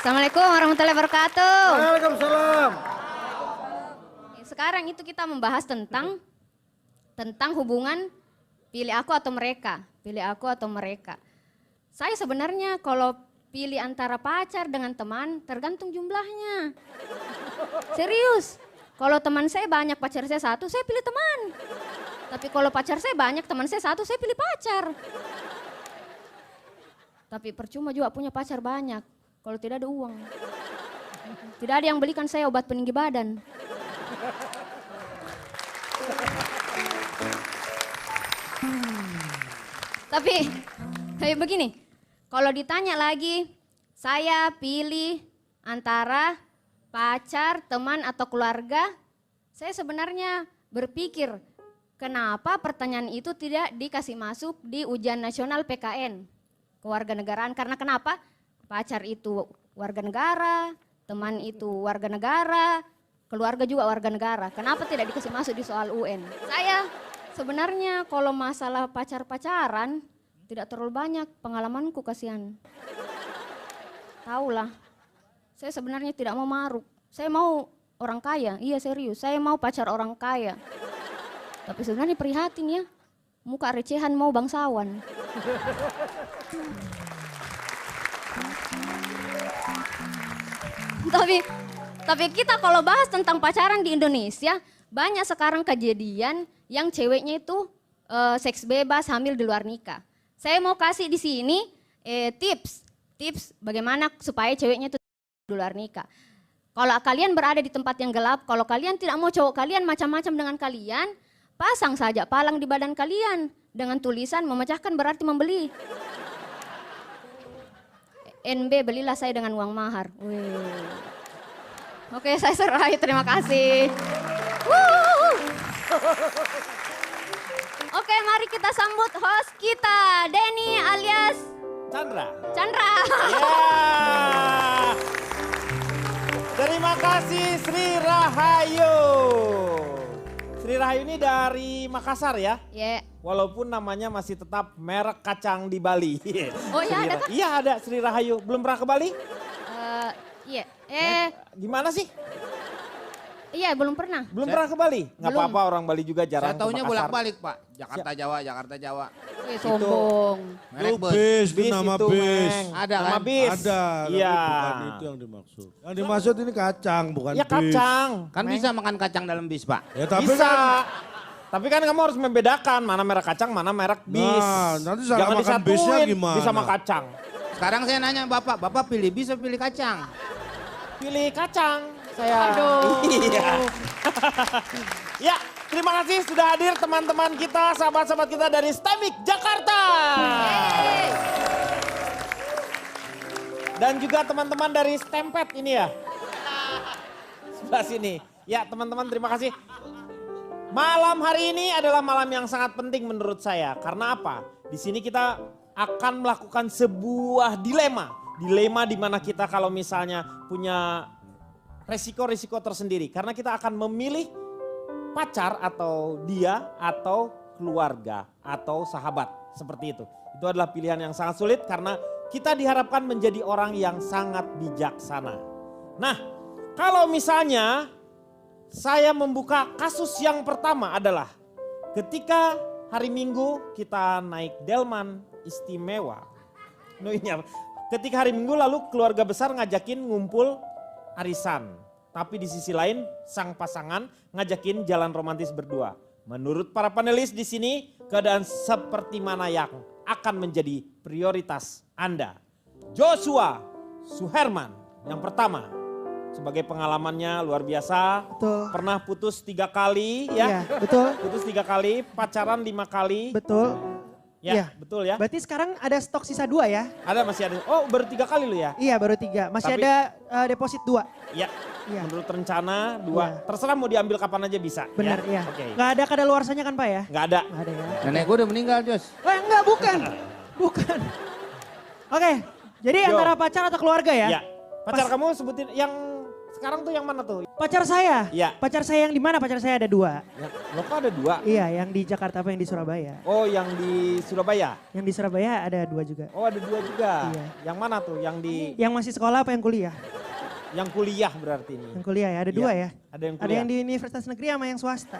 Assalamualaikum warahmatullahi wabarakatuh. Waalaikumsalam. Sekarang itu kita membahas tentang hubungan pilih aku atau mereka. Pilih aku atau mereka. Saya sebenarnya kalau pilih antara pacar dengan teman tergantung jumlahnya. Serius. Kalau teman saya banyak, pacar saya satu, saya pilih teman. Tapi kalau pacar saya banyak, teman saya satu, saya pilih pacar. Tapi percuma juga punya pacar banyak kalau tidak ada uang. Tidak ada yang belikan saya obat peninggi badan. Tapi begini, kalau ditanya lagi, saya pilih antara pacar, teman, atau keluarga, saya sebenarnya berpikir, kenapa pertanyaan itu tidak dikasih masuk di ujian nasional PKN, kewarganegaraan. Karena kenapa? Pacar itu warga negara, teman itu warga negara, keluarga juga warga negara. Kenapa tidak dikasih masuk di soal UN? Saya sebenarnya kalau masalah pacar-pacaran tidak terlalu banyak pengalamanku, kasihan. Tahulah, saya sebenarnya tidak mau maruk. Saya mau orang kaya, iya serius. Saya mau pacar orang kaya. Tapi sebenarnya prihatin ya, muka recehan mau bangsawan. Tapi kita kalau bahas tentang pacaran di Indonesia, banyak sekarang kejadian yang ceweknya itu seks bebas, hamil di luar nikah. Saya mau kasih di sini tips bagaimana supaya ceweknya itu di luar nikah. Kalau kalian berada di tempat yang gelap, kalau kalian tidak mau cowok kalian macam-macam dengan kalian, pasang saja palang di badan kalian dengan tulisan memecahkan berarti membeli. NB, belilah saya dengan uang mahar. Wih. Oke, saya serahi, terima kasih. Oke, mari kita sambut host kita, Denny alias Chandra. Chandra. Ya. Terima kasih Sri Rahayu. Sri Rahayu ini dari Makassar ya? Ya. Walaupun namanya masih tetap merek kacang di Bali. Oh iya ada kah? Iya ada Sri Rahayu. Belum pernah ke Bali? Iya. Gimana sih? Iya, belum pernah. Belum pernah ke Bali? Nggak Belum. apa-apa, orang Bali juga jarang Saya taunya ke Makassar. bolak-balik Pak. Jakarta Jawa, Jakarta Jawa. Sombong. Merek Itu bus. bis, itu nama itu, bis. Meng. Ada Nama kan? bis. Ada, tapi Iya. bukan itu yang dimaksud. Yang dimaksud ini kacang, bukan Ya bis. kacang. Kan Meng. bisa makan kacang dalam bis Pak. Ya tapi Bisa. kan, Tapi kan kamu harus membedakan mana merek kacang, mana merek bis. Nah, nanti salah Jangan makan bisnya disatuin gimana? bis sama kacang. Sekarang saya nanya Bapak, Bapak pilih bis atau pilih kacang? Pilih kacang. Saya. Aduh. Iya. Ya, terima kasih sudah hadir teman-teman kita, sahabat-sahabat kita dari STEMIC Jakarta. Dan juga teman-teman dari STEMPED ini ya. Sebelah sini. Ya teman-teman terima kasih. Malam hari ini adalah malam yang sangat penting menurut saya. Karena apa? Di sini kita akan melakukan sebuah dilema. Dilema di mana kita kalau misalnya punya resiko-resiko tersendiri. Karena kita akan memilih pacar atau dia atau keluarga atau sahabat. Seperti itu. Itu adalah pilihan yang sangat sulit karena kita diharapkan menjadi orang yang sangat bijaksana. Nah, kalau misalnya saya membuka kasus yang pertama adalah ketika hari Minggu kita naik delman istimewa. No, ini apa? Ketika hari Minggu lalu keluarga besar ngajakin ngumpul arisan. Tapi di sisi lain sang pasangan ngajakin jalan romantis berdua. Menurut para panelis di sini keadaan seperti mana yang akan menjadi prioritas Anda? Joshua Suherman yang pertama. Sebagai pengalamannya luar biasa. Betul. Pernah putus 3 kali Iya, ya. betul. Putus 3 kali, pacaran 5 kali. Betul. Ya, Iya. betul ya. Berarti sekarang ada stok sisa 2 ya? Masih ada. Oh, baru 3 kali lu ya? Iya, baru 3. Masih Tapi- ada deposit 2. Ya. Iya. Menurut rencana 2. Iya. Terserah mau diambil kapan aja bisa. Benar, iya. Oke. Nggak ada kadaluarsanya kan Pak ya? Nggak ada. Nggak ada ya. Nenek gue udah meninggal Jos. Enggak, bukan. Bukan. Oke, jadi Yo. antara pacar atau keluarga ya? Ya. Pacar kamu sebutin yang sekarang tuh yang mana tuh? Pacar saya? Iya. Pacar saya yang di mana? Pacar saya ada 2. Lo kok ada 2? Iya, yang di Jakarta apa yang di Surabaya? Oh yang di Surabaya? Yang di Surabaya ada 2 juga. Oh ada 2 juga? Iya. Yang mana tuh? Yang di... Yang masih sekolah apa yang kuliah? Yang kuliah berarti ini? Yang kuliah ya, ada 2 ya? Ada yang Ada kuliah? yang di universitas negeri sama yang swasta.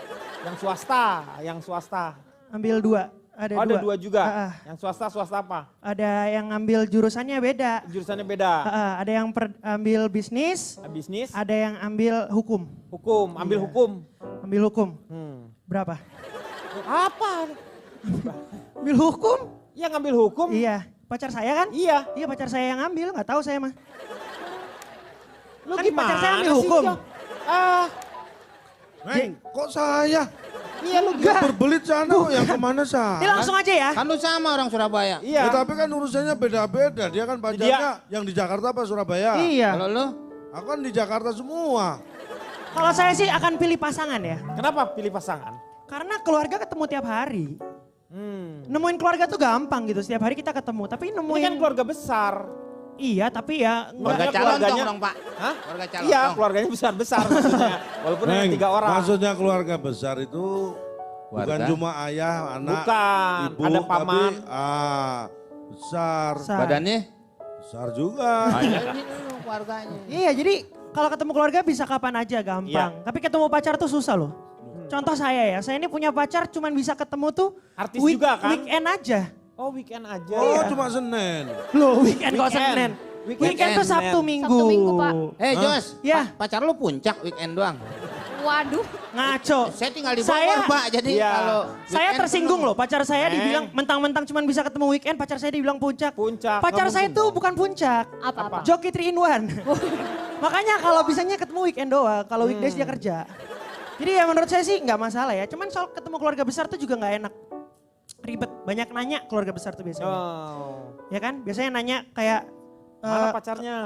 Yang swasta. Ambil 2. Ada Oh, ada 2 dua. juga? Yang Ah. swasta apa? Ada yang ngambil jurusannya beda. Jurusannya beda? Ada yang ambil bisnis, Bisnis? ada yang ambil hukum. Hukum, ambil Iya. hukum. Ambil hukum. Berapa? Apa? Ambil hukum? Ya ngambil hukum? Iya. Pacar saya kan? Iya. Iya pacar saya yang ambil, nggak tahu saya mah. Lu Kan gimana pacar saya ambil sih, hukum. Jok? Ah, Neng, kok saya? iya lu Dia berbelit sana kok yang kemana Ini saya? langsung aja ya. Kan lu sama orang Surabaya. Iya. Ya, tapi kan urusannya beda-beda. Dia kan pacarnya yang di Jakarta apa Surabaya? Iya. Kalau lu? Aku kan di Jakarta semua. Kalau saya sih akan pilih pasangan ya. Kenapa pilih pasangan? Karena keluarga ketemu tiap hari. Hmm. Nemuin keluarga tuh gampang gitu. Setiap hari kita ketemu. Tapi Ini nemuin... kan keluarga besar. Iya tapi ya... Keluarga Makanya calon keluarganya- dong Pak. Hah? Keluarga calon Iya, dong. keluarganya besar-besar maksudnya. Walaupun hanya Neng, 3 orang. maksudnya keluarga besar itu bukan Keluarga? cuma ayah, anak, Bukan, ibu, ada paman. tapi besar. Besar. Badannya? Besar juga. Ini lu keluarganya. Iya jadi kalau ketemu keluarga bisa kapan aja gampang. Iya. Tapi ketemu pacar tuh susah loh. Contoh saya ya, saya ini punya pacar cuman bisa ketemu tuh Artis juga kan? weekend aja. Oh weekend aja. Oh, Iya. cuma Senin. Loh weekend kok Weekend. Senin. Weekend. Weekend tuh Sabtu Senin. Minggu. Sabtu Minggu, Pak. Jos, Ya. pacar lu puncak weekend doang. Waduh. Ngaco. Saya tinggal di Saya- Bogor Pak, jadi Iya. kalau Saya weekend tersinggung penuh. loh, pacar saya Neng. dibilang mentang-mentang cuman bisa ketemu weekend, pacar saya dibilang puncak. Puncak. Pacar Nggak saya mungkin tuh dong. bukan puncak. Apa-apa? Joki 3 in 1. Makanya kalau bisanya ketemu weekend doang, kalau weekdays dia kerja. Jadi ya menurut saya sih nggak masalah ya. Cuman soal ketemu keluarga besar tuh juga nggak enak. Ribet, banyak nanya keluarga besar tuh biasanya. Oh. Ya kan? Biasanya nanya kayak Mana eh, pacarnya?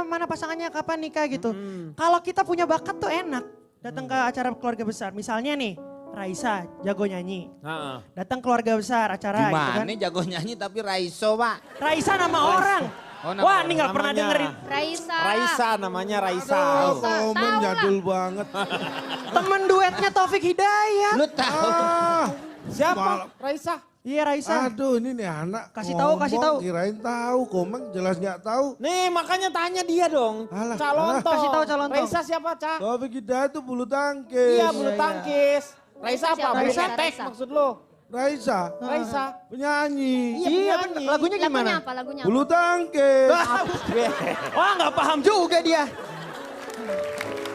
mana pasangannya kapan nikah gitu. Hmm. Kalau kita punya bakat tuh enak datang ke acara keluarga besar. Misalnya nih, Raisa jago nyanyi. Heeh. Datang keluarga besar acara gitu Gimana kan. nih jago nyanyi tapi Raiso Pak. Raisa nama orang. Oh, nama Wah, orang. ini nggak pernah Namanya. dengerin. Raisa. Raisa namanya Raisa. Oh, Tahu komen lah. jadul banget. Temen duetnya Taufik Hidayat. Lu tahu. Ah, Siapa? Raisa. Iya Raisa. aduh ini nih anak. Kasih tahu, kasih ngomong, tahu. Kirain tahu, komen jelas nggak tahu. Nih makanya tanya dia dong. Alah, Calon alah. toh. Kasih tahu calon toh. Raisa siapa, Cak? Taufik Hidayat itu bulu tangkis. Iya, bulu Iya, iya. tangkis. Raisa apa? Siapa? Bulu Raisa, ketek Raisa. maksud lo? Raisa, Raisa. penyanyi. Iya, Iya, penyanyi. bener. Lagunya gimana? Lagunya apa? Lagunya apa? Bulu tangkis. Wah nggak paham juga dia.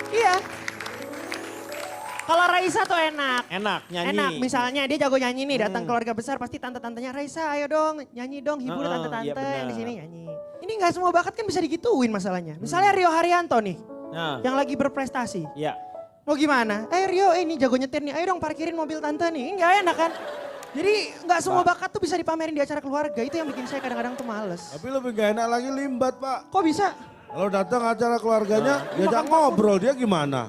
Iya. Kalau Raisa tuh enak. Enak nyanyi. Enak, misalnya dia jago nyanyi nih, datang keluarga besar pasti tante-tantenya Raisa ayo dong nyanyi dong, hibur Heeh, tante-tante iya yang di benar. sini nyanyi. Ini nggak semua bakat kan bisa digituin masalahnya. Misalnya Rio Haryanto nih, Nah, yang lagi berprestasi. iya. Mau gimana? Rio, ini jago nyetir nih, ayo dong parkirin mobil tante nih. Nggak enak kan? Jadi nggak semua bakat tuh bisa dipamerin di acara keluarga, itu yang bikin saya kadang-kadang tuh males. Tapi lebih gak enak lagi limbat pak. Kok bisa? Kalau datang acara keluarganya, diajak ngobrol dia gimana?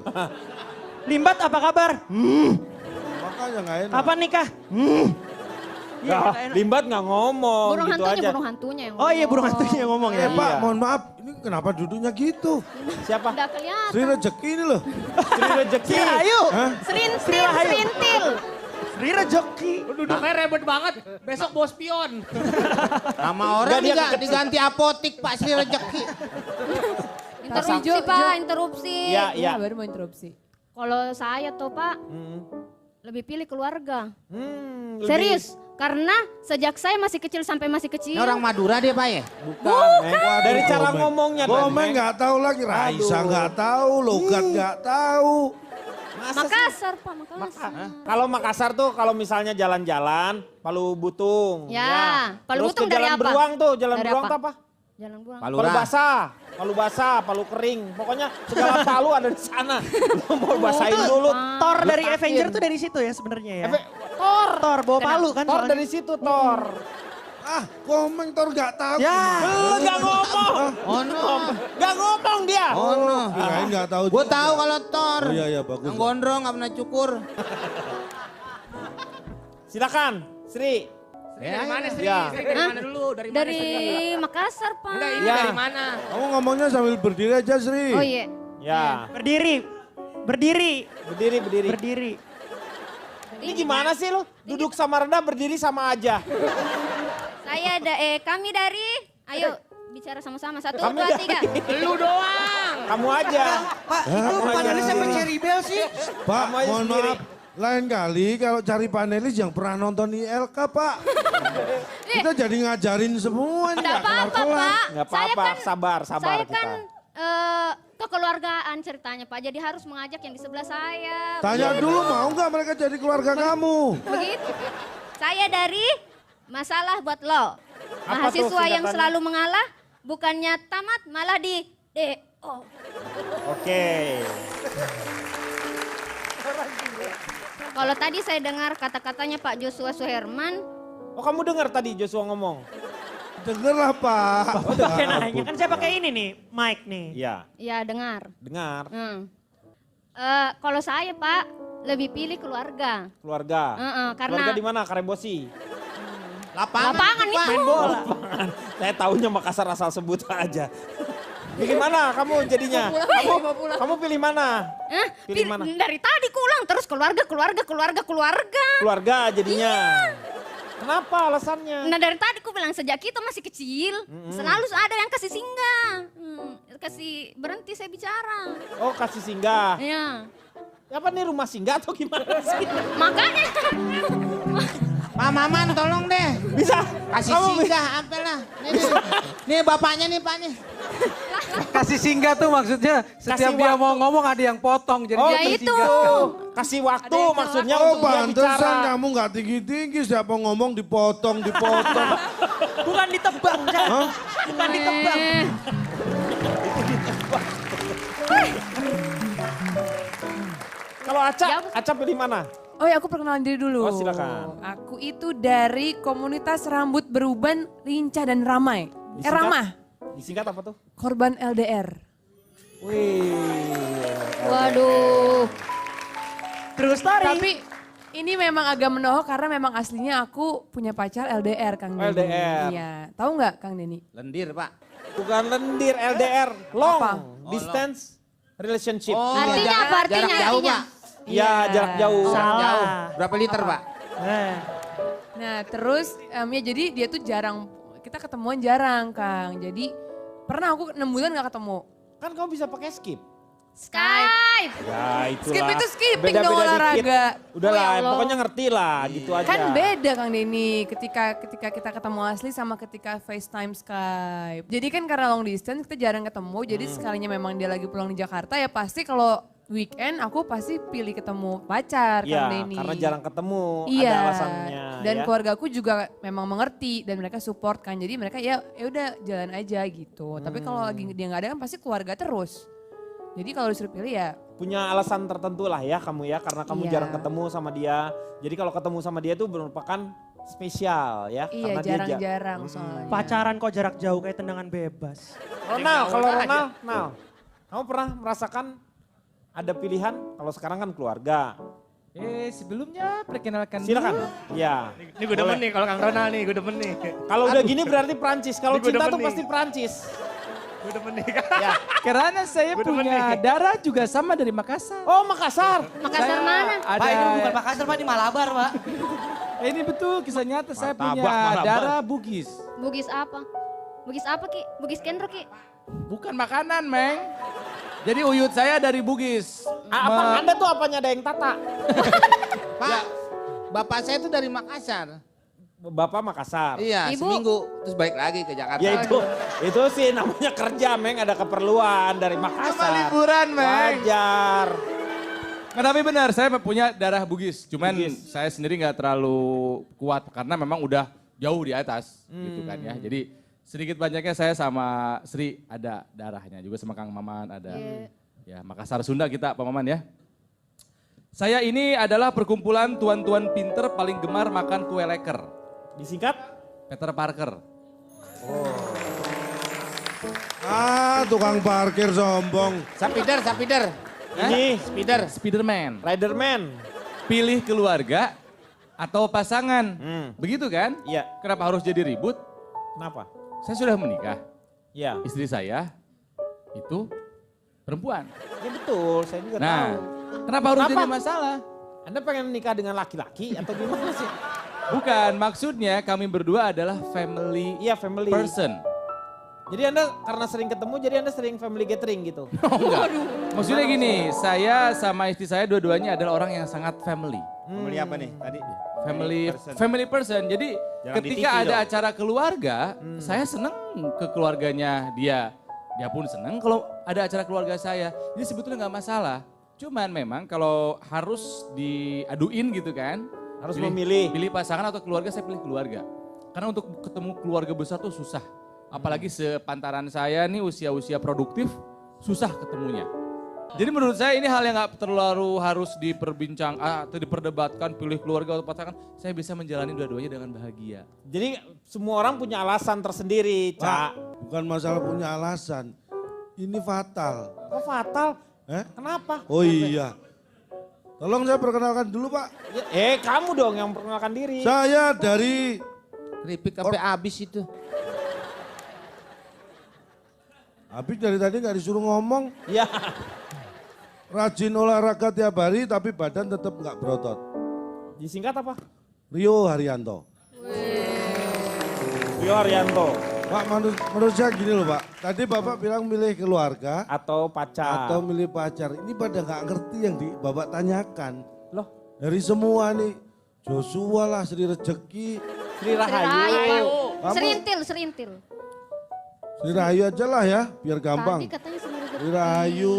Limbat apa kabar? Makanya gak enak. Kapan nikah? Iya, Nggak, nggak enak. Limbat nggak ngomong Burung gitu hantunya, aja. burung hantunya yang Oh iya burung ngomong. hantunya yang ngomong ya. Pak, Iya. mohon maaf, ini kenapa duduknya gitu? Siapa? Udah kelihatan. Sri Rezeki ini loh. Sri Rezeki. Sri Rahayu. Serintil, Rahayu. serintil. Sri Rezeki. Duduknya ribet banget. Besok bawa spion. Nama orang Nggak, dia diganti apotik Pak Sri Rezeki. Interupsi Pak, interupsi. Iya, iya. Baru mau interupsi. Kalau saya tuh Pak, lebih pilih keluarga. Lebih- Serius, karena sejak saya masih kecil sampai masih kecil. Ini orang Madura dia Pak ya? Bukan. Neng. Dari cara Komen. ngomongnya. Komen Neng. gak tahu lagi, Raisa gak tahu, Logat gak tahu. Masa sih? Makassar Pak, Makassar. Kalau Makassar tuh kalau misalnya jalan-jalan, Palu Butung. Ya, Palu Terus Butung ke dari Jalan apa? Beruang tuh, Jalan Dari Beruang apa? tuh apa? Jalan Buang. Palu Palura. basah, palu kering. Pokoknya segala palu ada di sana. Lu mau basahin dulu. Thor dari Letakin. Avenger tuh dari situ ya sebenarnya ya. Thor Thor bawa palu kan Thor soalnya. dari situ, Thor. Ah, komen Tor gak tahu. Ya. Lu gak ngomong. Oh no. Gak ngomong dia. Oh no. Kirain gak tahu. Gue juga. tahu kalau Thor. Oh iya, iya, bagus. Yang gondrong gak pernah cukur. Silakan, Sri. Dari mana Sri? Ya. Sri dari Hah? mana dulu? Dari Dari Makassar Pak. Enggak, ini Ya. dari mana? Kamu ngomongnya sambil berdiri aja, Sri. Oh iya. Ya. Berdiri. Berdiri. Berdiri, berdiri. Berdiri. Ini gimana sih lu? Duduk sama rendah, berdiri sama aja. Kami dari, ayo bicara sama-sama. 1, Kami 2, 3. Lu doang. Kamu aja. Pak, itu panelis sama Cherry Bell sih. Pak, Kamu aja mohon sendiri. maaf. Lain kali kalau cari panelis yang pernah nonton ILK, Pak. Kita jadi ngajarin semua nih. Enggak apa-apa, Pak. Nggak apa-apa, sabar Saya kita. kan kekeluargaan ceritanya, Pak. Jadi harus mengajak yang di sebelah saya. Tanya dulu mau nggak mereka jadi keluarga kamu? Begitu. Saya dari Masalah Buat Lo. Apa tuh Mahasiswa yang singkatannya? selalu mengalah, bukannya tamat malah di DO. Oke. Kalau tadi saya dengar kata-katanya Pak Joshua Suherman, Oh kamu dengar tadi Joshua ngomong? Dengarlah, Pak. Pakai nanya, kan saya pakai ini nih, mic nih. Iya, ya dengar. dengar. Kalau saya Pak, lebih pilih keluarga. Keluarga. Karena Keluarga di mana? Karebosi. lapangan itu. Main bola. Saya taunya Makassar asal sebut aja. Pilih mana kamu jadinya? Kamu pilih mana? Pilih mana? Dari tadi kulang terus keluarga. Keluarga jadinya. Kenapa alasannya? Nah dari tadi ku bilang sejak kita masih kecil, selalu ada yang kasih singgah. Kasih berhenti saya bicara. Oh kasih singgah. Iya. Apa nih rumah singgah atau gimana sih? Makanya. Pak Maman tolong deh. Bisa? Kasih Kamu singgah apa lah. Nih bapaknya nih Pak nih. Kasih singgah tuh maksudnya setiap Kasih dia waktu. mau ngomong ada yang potong jadi Oh, dia Ya kasih itu. singgah. Kasih waktu maksudnya Oh, untuk dia pantesan bicara. kamu nggak tinggi-tinggi. Siapa ngomong dipotong. Bukan ditebang, Cak. Bukan ditebang. Kalau Aca pilih mana? Oh ya aku perkenalan diri dulu. Oh, silakan. Aku itu dari komunitas rambut beruban, lincah dan ramai. Disingkat? Ramah, Disingkat apa tuh? korban LDR. Wih. Waduh. Terus story. Tapi ini memang agak menohok karena memang aslinya aku punya pacar LDR Kang Denny. LDR. Iya, tahu nggak Kang Denny? Lendir Pak. Bukan lendir, LDR. Long Apa? distance relationship. Artinya apa? Jarak Artinya, jauh artinya. Pak. Iya, jarak jauh. Salah. Jauh. Berapa liter Pak? Eh. Nah terus ya jadi dia tuh jarang, kita ketemuan jarang Kang. Jadi pernah aku 6 bulan nggak ketemu. Kan kamu bisa pakai skip. Skype. Ya itulah. Skip itu skipping Beda-beda dong dikit. olahraga. Udahlah, Oh, ya Allah. pokoknya ngerti lah gitu aja. Kan beda Kang Denny ketika kita ketemu asli sama ketika FaceTime Skype. Jadi kan karena long distance kita jarang ketemu, jadi sekalinya memang dia lagi pulang di Jakarta ya pasti kalau weekend aku pasti pilih ketemu pacar Iya, Kang Denny. karena jarang ketemu, Iya. ada alasannya. Dan ya. keluargaku juga memang mengerti dan mereka support kan. Jadi mereka ya udah jalan aja gitu. Tapi kalau lagi dia nggak ada kan pasti keluarga terus. Jadi kalau disuruh pilih ya Punya alasan tertentu lah ya kamu ya, karena kamu Iya. jarang ketemu sama dia. Jadi kalau ketemu sama dia itu merupakan spesial ya. iya karena dia jarang-jarang soalnya. Pacaran kok jarak jauh kayak tendangan bebas. Ronald, kalau Ronald, kamu pernah merasakan ada pilihan? Kalau sekarang kan keluarga. Sebelumnya perkenalkan Silakan. Iya. Ini gue demen nih kalau Kang Ronald nih, gue demen nih. Kalau udah gini berarti Prancis. Kalau Ini gua cinta demen tuh nih. pasti Prancis. Gue demen nih. Ya. karena saya Gua demen punya nih. darah juga sama dari Makassar. Oh Makassar. Makassar mana? Ada, Pak ini bukan Makassar Pak, di Malabar Pak. ini betul kisah nyata saya Martabak, punya martabak. darah Bugis. Bugis apa? Bugis apa Ki? Bugis Kendro Ki? Bukan makanan, Meng. Jadi uyut saya dari Bugis. Apa Anda tuh apanya ada yang tata? Pak, bapak saya tuh dari Makassar. Bapak Makassar. Iya, Ibu? seminggu terus balik lagi ke Jakarta. Ya itu sih namanya kerja, Meng, ada keperluan dari Makassar. Sama liburan, Meng. Wajar. Nggak, tapi benar, saya punya darah Bugis. Cuman Bugis. saya sendiri nggak terlalu kuat karena memang udah jauh di atas gitu kan ya. Jadi sedikit banyaknya saya sama Sri ada darahnya, juga sama Kang Maman ada. Ya Makassar Sunda kita Pak Maman ya. Saya ini adalah perkumpulan tuan-tuan pinter paling gemar makan kue leker. Disingkat? Peter Parker. Tukang parkir sombong. Sapider. Ini Spiderman. Riderman. Pilih keluarga atau pasangan. Begitu kan? Iya. Kenapa harus jadi ribut? Kenapa? Saya sudah menikah. Iya. Istri saya itu perempuan. Ya betul, saya juga Nah, tahu. kenapa harus Kenapa? jadi masalah? Anda pengen nikah dengan laki-laki atau gimana sih? Bukan, maksudnya kami berdua adalah family Iya, family. person. Jadi Anda karena sering ketemu, jadi Anda sering family gathering gitu? Oh enggak. Maksudnya gini, saya sama istri saya dua-duanya adalah orang yang sangat family. Family apa nih tadi? Family person. Jadi Jangan ketika di TV ada dong. acara keluarga, saya seneng ke keluarganya dia. Dia pun seneng kalau ada acara keluarga saya. Jadi sebetulnya nggak masalah. Cuman memang kalau harus diaduin gitu kan. Harus memilih. Pilih pasangan atau keluarga, saya pilih keluarga. Karena untuk ketemu keluarga besar tuh susah. Apalagi sepantaran saya nih usia-usia produktif, susah ketemunya. Jadi menurut saya ini hal yang gak terlalu harus diperbincang atau diperdebatkan, pilih keluarga atau pasangan. Saya bisa menjalani dua-duanya dengan bahagia. Jadi semua orang punya alasan tersendiri, Pak, Cak. bukan masalah punya alasan. Ini fatal. Kok fatal? Eh? Kenapa? Oh iya. Tolong saya perkenalkan dulu Pak. Ya, kamu dong yang perkenalkan diri. Saya dari... Keripik sampai habis itu. Habis dari tadi nggak disuruh ngomong. Ya, Rajin olahraga tiap hari tapi badan tetap nggak berotot. disingkat apa? Rio Haryanto. Rio Haryanto. Pak menurut saya gini loh Pak. Tadi Bapak bilang milih keluarga Atau pacar. atau milih pacar. Ini pada nggak ngerti yang Bapak tanyakan. Loh, Dari semua nih. Joshua lah, Sri Rezeki, Sri Sri Rahayu. Rahayu. Serintil, serintil. Sri Rahayu aja lah ya, biar gampang. Tadi katanya Sri Rahayu. Sri Rahayu,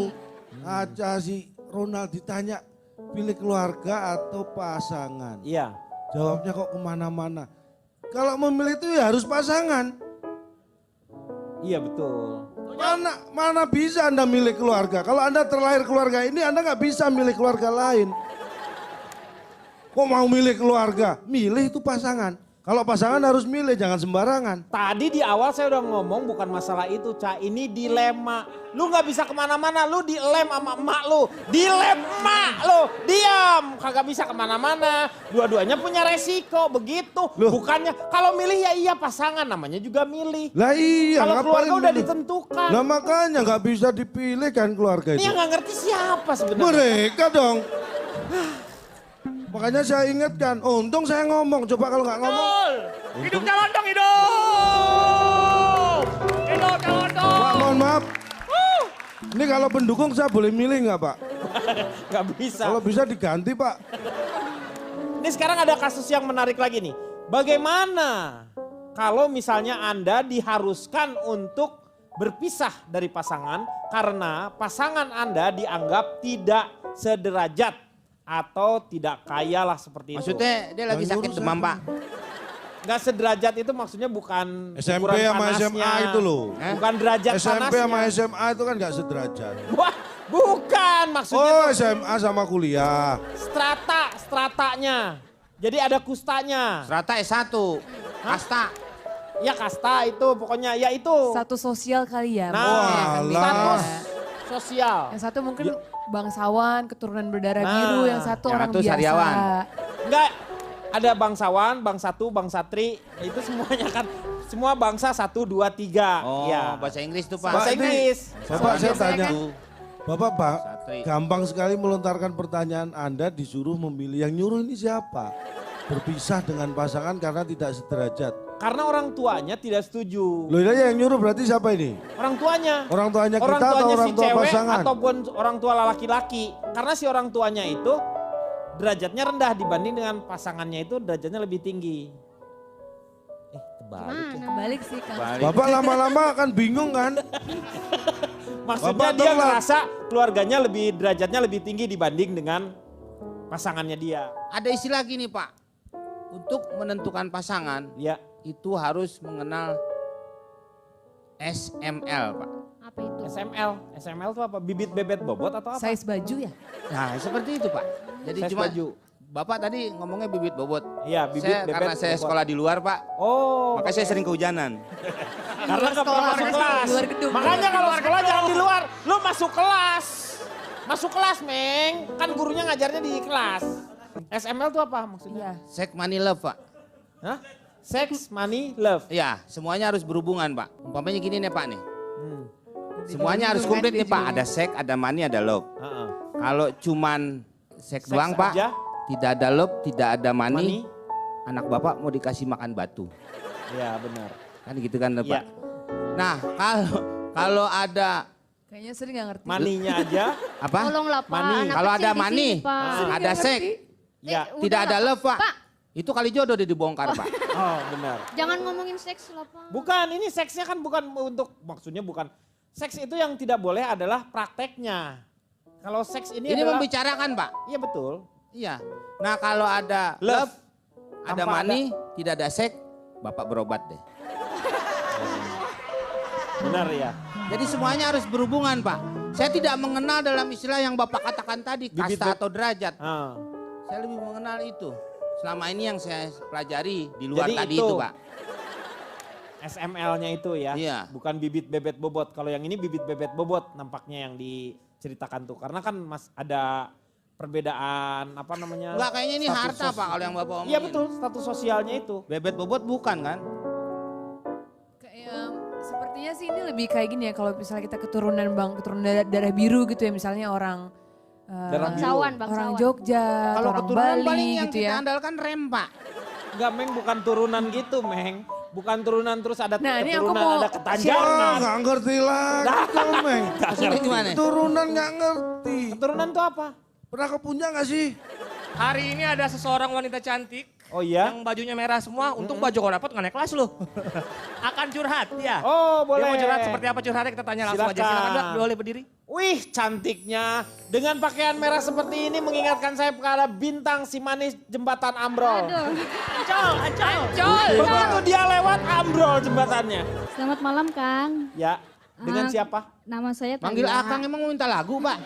Aca si Ronald ditanya pilih keluarga atau pasangan. Iya. Jawabnya kok kemana-mana. Kalau memilih itu ya harus pasangan. Iya betul. Mana bisa Anda milih keluarga. Kalau Anda terlahir keluarga ini Anda nggak bisa milih keluarga lain. Kok mau milih keluarga? Milih itu pasangan. Kalau pasangan harus milih, jangan sembarangan. Tadi di awal saya udah ngomong bukan masalah itu, Ca. Ini dilema. Lu gak bisa kemana-mana, lu dilem sama emak lu. Dilem emak lu, diam. Kagak bisa kemana-mana. Dua-duanya punya resiko, begitu. Loh. Bukannya, kalau milih ya iya pasangan, namanya juga milih. Lah iya, Kalau ngapain keluarga udah milih? ditentukan. Nah makanya nggak bisa dipilih kan keluarga Ini itu. yang gak ngerti siapa sebenarnya. Mereka dong. Makanya saya ingatkan, untung saya ngomong. Coba kalau nggak ngomong. Hidup calon dong, hidup! Hidup calon dong! Pak mohon maaf. Ini kalau pendukung saya boleh milih nggak Pak? Gak bisa. Kalau bisa diganti Pak. Ini sekarang ada kasus yang menarik lagi nih. Bagaimana kalau misalnya Anda diharuskan untuk berpisah dari pasangan karena pasangan Anda dianggap tidak sederajat atau tidak kaya lah seperti itu. Maksudnya dia lagi Yang sakit ngurus demam, Pak. Gak sederajat itu maksudnya bukan SMP ukuran sama panasnya. SMA itu loh. Bukan derajat SMP sama panasnya. SMA itu kan nggak sederajat. Wah, bukan maksudnya Oh tuh SMA sama kuliah. stratanya. Jadi ada kustanya. Strata S1. Kasta. Ya kasta itu pokoknya ya itu. Satu sosial kali ya. Nah, mungkin ya, kan, status beda. sosial. Yang satu mungkin bangsawan, keturunan berdarah Nah, biru, yang satu yang orang satu biasa. sariawan. Enggak, ada bangsawan, bang satu, bang satri, itu semuanya kan, semua bangsa 1, 2, 3. Oh, Ya. bahasa Inggris tuh, Bahasa Pak. ini- Inggris. Bapak saya biasanya tanya, kan- Bapak Satri. gampang sekali melontarkan pertanyaan Anda disuruh memilih. Yang nyuruh ini siapa? Berpisah dengan pasangan karena tidak sederajat. Karena orang tuanya tidak setuju. Loh ini yang nyuruh berarti siapa ini? Orang tuanya. Orang tuanya Orang kita atau tuanya orang si tua cewek pasangan? ataupun orang tua laki-laki. Karena si orang tuanya itu derajatnya rendah dibanding dengan pasangannya itu derajatnya lebih tinggi. Kebalik ya. Balik sih Kang. Bapak lama-lama akan bingung kan? Maksudnya Bapak dia telat. ngerasa keluarganya lebih derajatnya lebih tinggi dibanding dengan pasangannya dia. Ada istilah gini, Pak. Untuk menentukan pasangan, Ya. itu harus mengenal SML, Pak. Apa itu? SML. SML itu apa? Bibit bebet bobot atau apa? Size baju ya? Nah, seperti itu, Pak. Jadi Size cuma baju. Bapak tadi ngomongnya bibit bobot. Iya, bibit Saya, bebet karena saya bobot. sekolah di luar, Pak. Oh. Makanya saya sering kehujanan. Karena nggak pernah masuk kelas. Di luar gedung. Makanya kalau sekolah jangan di luar. Lu masuk kelas. Masuk kelas, Meng. Kan gurunya ngajarnya di kelas. SML itu apa maksudnya? Iya. Sex money love, Pak. Hah? Sex, money, love. Iya, semuanya harus berhubungan, Pak. Umpamanya gini nih, Pak nih. Semuanya harus komplit nih Pak. Ada seks, ada money, ada love. Heeh. Kalau cuman seks doang Pak, aja? tidak ada love, tidak ada money, Money? anak bapak mau dikasih makan batu. Iya benar. Kan gitu kan Pak. Iya. Nah kalau ada Kayaknya sering gak ngerti. Maninya aja. apa? Tolonglah Pak, Money. anak Kalau kecil ada di sini, money, Pak. ada seks, Ya. tidak ada udahlah. love Pak. Pak, Itu kali jodoh dia dibongkar Pak. Oh benar. jangan ngomongin seks lah Pak. Bukan, ini seksnya kan bukan untuk, maksudnya bukan. Seks itu yang tidak boleh adalah prakteknya. Kalau seks ini Ini adalah, membicarakan Pak. iya betul. Iya. Nah kalau ada love, ada Tanpa money, tidak ada seks, bapak berobat deh. Benar ya. Jadi semuanya harus berhubungan Pak. Saya tidak mengenal dalam istilah yang bapak katakan tadi, Bibit- kasta atau derajat. Ah. Saya lebih mengenal itu. Selama ini yang saya pelajari di luar Jadi tadi itu. itu Pak. SML-nya itu ya. Iya. Bukan bibit bebet bobot. Kalau yang ini bibit bebet bobot nampaknya yang diceritakan tuh. Karena kan Mas ada perbedaan apa namanya? Enggak, kayaknya ini status harta Pak kalau yang bapak omongin. Iya betul, status sosialnya itu. Bebet bobot bukan kan? Kayak, sepertinya sih ini lebih kayak gini ya, kalau misalnya kita keturunan darah biru gitu ya, misalnya orang Darah biru. Bangsawan, orang bangsawan. Jogja, Kalau orang keturunan Bali paling yang gitu kita ya. andalkan rem Pak. Enggak Meng, bukan turunan gitu Meng. Bukan turunan terus ada Nah, ini aku keturunan, mau ada Wah, ketanjangan. nggak ngerti lagi Meng. Maksudnya gimana? Turunan nggak ngerti. Keturunan tuh apa? Pernah kepunya nggak sih? Hari ini ada seseorang wanita cantik Oh iya? yang bajunya merah semua. Untung baju kau dapat nggak naik kelas lu. Akan curhat ya. Oh boleh. Dia mau curhat seperti apa curhatnya kita tanya langsung aja. Silakan. Silakan Mbak, boleh berdiri. Wih cantiknya. Dengan pakaian merah seperti ini mengingatkan saya kepada bintang si manis jembatan Ambrol. Aduh. Ancol, ancol, ancol. Begitu dia lewat ambrol jembatannya. Selamat malam Kang. Ya, dengan Ah, siapa? Nama saya Talia. Manggil Akang emang mau minta lagu Pak?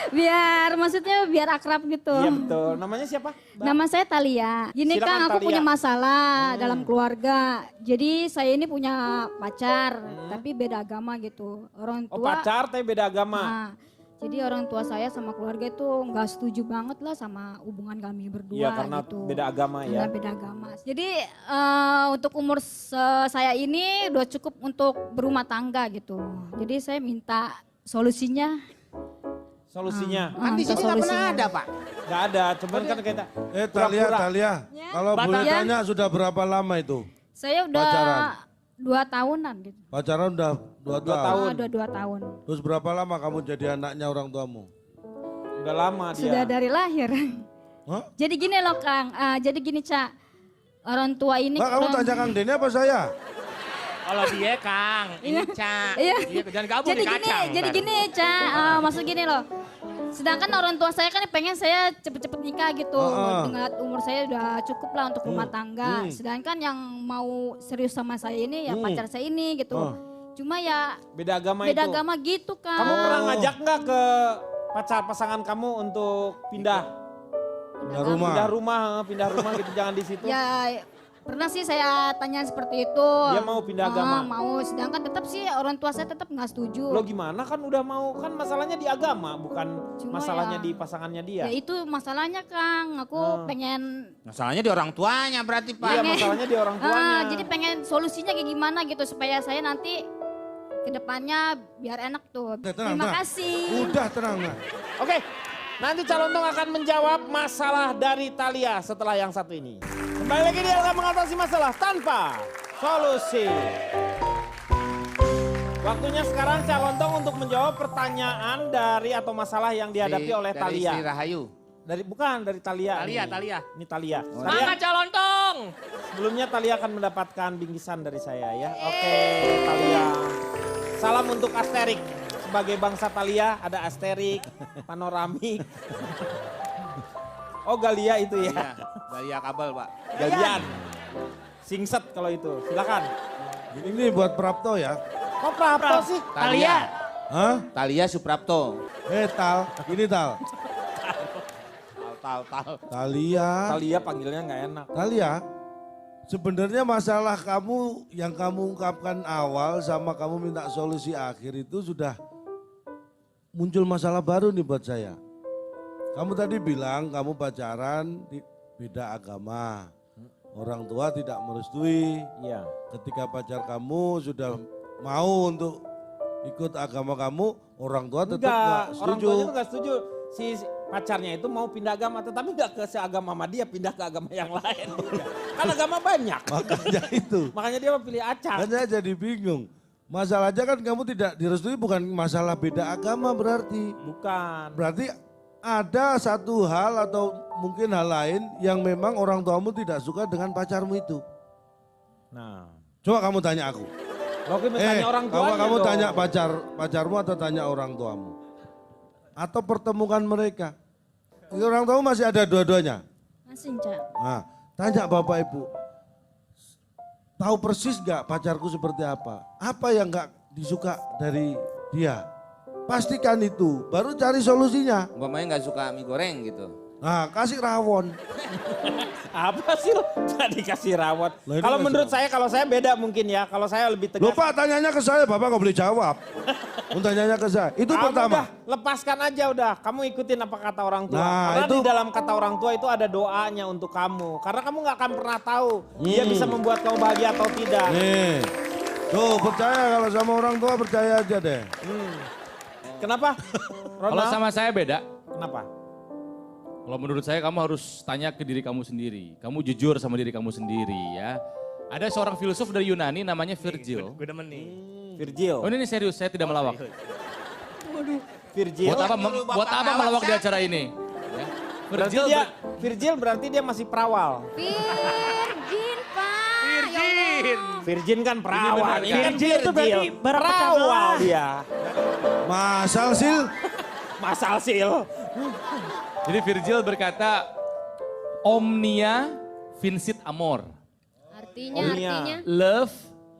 Biar maksudnya biar akrab gitu. Iya betul. Namanya siapa? Mbak? Nama saya Talia. Gini Silakan, Kang, aku Talia. punya masalah dalam keluarga. Jadi saya ini punya pacar, tapi beda agama gitu. Orang Oh tua. pacar tapi beda agama. Nah, jadi orang tua saya sama keluarga itu nggak setuju banget lah sama hubungan kami berdua Iya karena gitu. beda agama ya. Karena beda agama. Jadi untuk umur saya ini udah cukup untuk berumah tangga gitu. Jadi saya minta solusinya. Solusinya Kan di sini nggak pernah ada Pak. nggak ada. Cuman kan kita Talia, pura-pura. Talia. Kalau boleh Ya. tanya sudah berapa lama itu? Saya udah Pacaran. 2 tahunan gitu. Pacaran udah 2 tahun. tahun. Udah 2 tahun. Terus berapa lama kamu jadi anaknya orang tuamu? Udah lama dia. Sudah dari lahir. Hah? Jadi gini loh Kang, jadi gini Cak. Orang tua ini. Mbak, kamu tanya Kang Denny apa saya? Kalau dia Kang, ini Cak. Iya. Iya, jangan gabung Jadi di gini, kacang. jadi ntar. gini Cak, maksud gini loh. Sedangkan orang tua saya kan pengen saya cepet-cepet nikah gitu. Dengan umur saya udah cukup lah untuk rumah tangga. Sedangkan yang mau serius sama saya ini ya pacar saya ini gitu. Cuma ya Beda agama beda itu. agama gitu Kang. Kamu pernah ngajak nggak ke pasangan kamu untuk pindah? Pindah rumah. Pindah rumah gitu jangan di situ. Ya pernah sih saya tanya seperti itu. Dia mau pindah agama? Mau, sedangkan tetap sih orang tua saya tetap nggak setuju. Lo gimana kan udah mau, kan masalahnya di agama bukan Cuma masalahnya ya- di pasangannya dia. Ya itu masalahnya Kang, aku pengen Masalahnya di orang tuanya berarti Pak. Iya masalahnya di orang tuanya. jadi pengen solusinya kayak gimana gitu supaya saya nanti ke depannya biar enak tuh. Udah, tenang, Terima tenang. kasih. Udah tenang. Mbak. Oke, nanti calon tong akan menjawab masalah dari Talia setelah yang satu ini. Kembali lagi dia akan mengatasi masalah tanpa solusi. Waktunya sekarang calon tong untuk menjawab pertanyaan dari atau masalah yang dihadapi oleh Dari Talia. Sri Rahayu. Bukan dari Talia. Talia, ini. Talia. Ini Talia. Semangat calon tong. Sebelumnya Talia akan mendapatkan bingkisan dari saya ya. Oke, Talia. Salam untuk Asterik. Sebagai bangsa Talia ada Asterik, Panoramik. Oh Galia itu ya. Iya, Galia kabel Pak. Galian. Singset kalau itu. Silakan. Ini buat Prapto ya. Kok Prapto sih? Talia. Hah? Talia Suprapto. Tal, ini Tal. Tal. Talia. Talia panggilnya nggak enak. Talia, sebenarnya masalah kamu yang kamu ungkapkan awal sama kamu minta solusi akhir itu sudah muncul masalah baru nih buat saya. Kamu tadi bilang kamu pacaran beda agama. Orang tua tidak merestui. Iya. Ketika pacar kamu sudah mau untuk ikut agama kamu, orang tua tetap Enggak, nggak orang setuju. tuanya tuh gak setuju. Si pacarnya itu mau pindah agama, tetapi gak ke seagama sama dia, pindah ke agama yang lain. Kan agama banyak. Makanya itu. Makanya dia mau pilih acak. Kan saya jadi bingung. Masalahnya kan kamu tidak direstui bukan masalah beda agama berarti. Bukan. Berarti ada satu hal atau mungkin hal lain yang memang orang tuamu tidak suka dengan pacarmu itu. Nah. Coba kamu tanya aku. Oke, tanya orang tuanya kamu dong. tanya pacarmu atau tanya orang tuamu? Atau pertemukan mereka? Orang tuamu masih ada dua-duanya? Masih, Cak. Nah, tanya bapak ibu. Tahu persis gak pacarku seperti apa? Apa yang gak disuka dari dia? Pastikan itu, baru cari solusinya. Umpamanya nggak suka mie goreng gitu. Nah, kasih rawon. Apa sih lo? Tadi kasih rawon. Lah, ini Kalau kasih menurut rawon. saya, kalau saya beda mungkin ya. Kalau saya lebih tegas. Lupa tanyanya ke saya, bapak gak boleh jawab. Tanyanya ke saya, itu Kamu pertama. udah, lepaskan aja udah. Kamu ikutin apa kata orang tua. Nah, Karena itu- di dalam kata orang tua itu ada doanya untuk kamu. Karena kamu gak akan pernah tahu dia bisa membuat kamu bahagia atau tidak. Nih, tuh percaya kalau sama orang tua percaya aja deh. Kenapa? Kalau Ronald? sama saya beda. Kenapa? Kalau menurut saya kamu harus tanya ke diri kamu sendiri. Kamu jujur sama diri kamu sendiri ya. Ada seorang filsuf dari Yunani namanya Virgil. Gue demen nih. Virgil. Oh ini serius, saya tidak melawak. Virgil. Buat apa melawak di acara ini? Ya. Berarti Virgil, dia, Virgil berarti dia masih perawal. Virgin, Pak. Virgin. Virgin kan perawal. Ini kan Virgil itu berarti berpecah perawal belah. dia. Masal sil, Masal sil. jadi Virgil berkata, Omnia vincit amor. Artinya. Love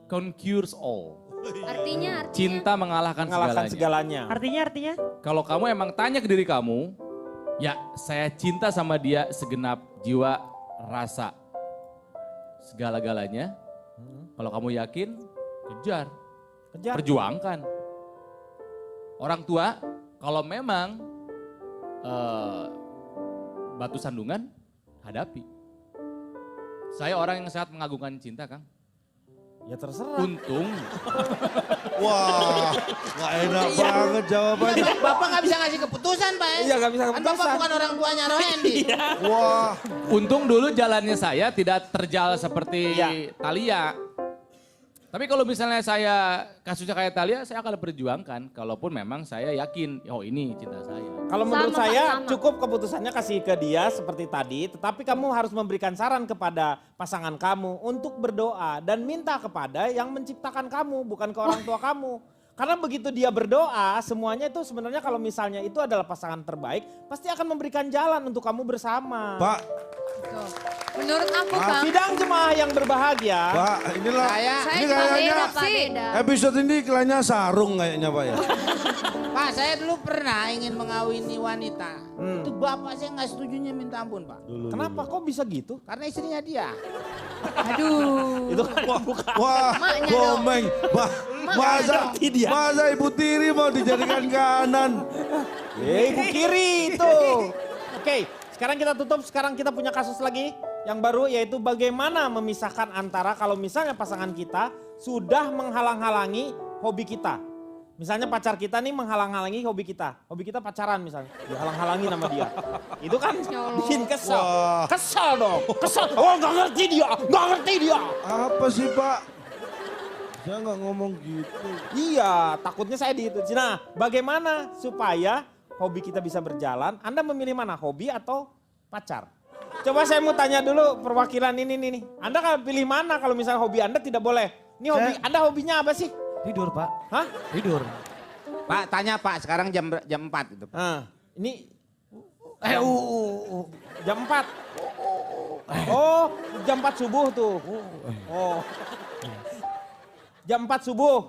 conquers all. Artinya. Cinta mengalahkan Mengalahkan segalanya. segalanya. Artinya? Kalau kamu emang tanya ke diri kamu, ya saya cinta sama dia segenap jiwa, rasa, segala-galanya. Kalau kamu yakin, kejar, Kejar. perjuangkan. Orang tua, kalau memang batu sandungan, hadapi. Saya orang yang sangat mengagungkan cinta, Kang. Ya terserah. Untung, wah, gak enak banget jawabannya. Bapak nggak bisa ngasih keputusan Pak ya? Iya gak bisa Kan Bapak keputusan. bukan orang tuanya Rohendi. Wah, untung dulu jalannya saya tidak terjal seperti Iya. Thalia. Tapi kalau misalnya saya kasusnya kayak Thalia, saya akan perjuangkan. Kalaupun memang saya yakin, oh ini cinta saya. Kalau menurut Sama, Pak, saya sama. cukup keputusannya kasih ke dia seperti tadi. Tetapi kamu harus memberikan saran kepada pasangan kamu untuk berdoa. Dan minta kepada yang menciptakan kamu, bukan ke orang tua kamu. Karena begitu dia berdoa, semuanya itu sebenarnya kalau misalnya itu adalah pasangan terbaik, pasti akan memberikan jalan untuk kamu bersama. Pak, Tuh. Menurut aku Kang, Sidang jemaah yang berbahagia. Pak, inilah, Saya ini juga kayaknya beda, Pak, sih. beda. episode ini iklannya sarung kayaknya Pak ya. Pak saya dulu pernah ingin mengawini wanita. Hmm. Itu bapak saya nggak setujunya minta ampun Pak. Kenapa kok bisa gitu? Karena istrinya dia. Itu kan bukan. Wah, Maknya komeng. ngerti dia. Masa Ibu Tiri mau dijadikan kanan? Ibu kiri itu. Oke, sekarang kita tutup. Sekarang kita punya kasus lagi yang baru yaitu bagaimana memisahkan antara kalau misalnya pasangan kita sudah menghalang-halangi hobi kita. Misalnya pacar kita nih menghalang-halangi hobi kita. Hobi kita pacaran misalnya. Dihalang-halangi nama dia. Itu kan bikin kesel. Wah. Kesel dong. Kesel. Oh gak ngerti dia. Gak ngerti dia. Apa sih Pak? Saya nggak ngomong gitu. Iya, takutnya saya di itu. Nah, bagaimana supaya hobi kita bisa berjalan? Anda memilih mana, hobi atau pacar? Coba saya mau tanya dulu perwakilan ini nih. Anda kalau pilih mana kalau misalnya hobi Anda tidak boleh? Ini hobi, Anda hobinya apa sih? Tidur Pak. Hah? Tidur. Pak tanya Pak sekarang jam 4 itu. Nah, ini jam 4. Oh, jam 4 subuh tuh. Oh. Jam 4 subuh.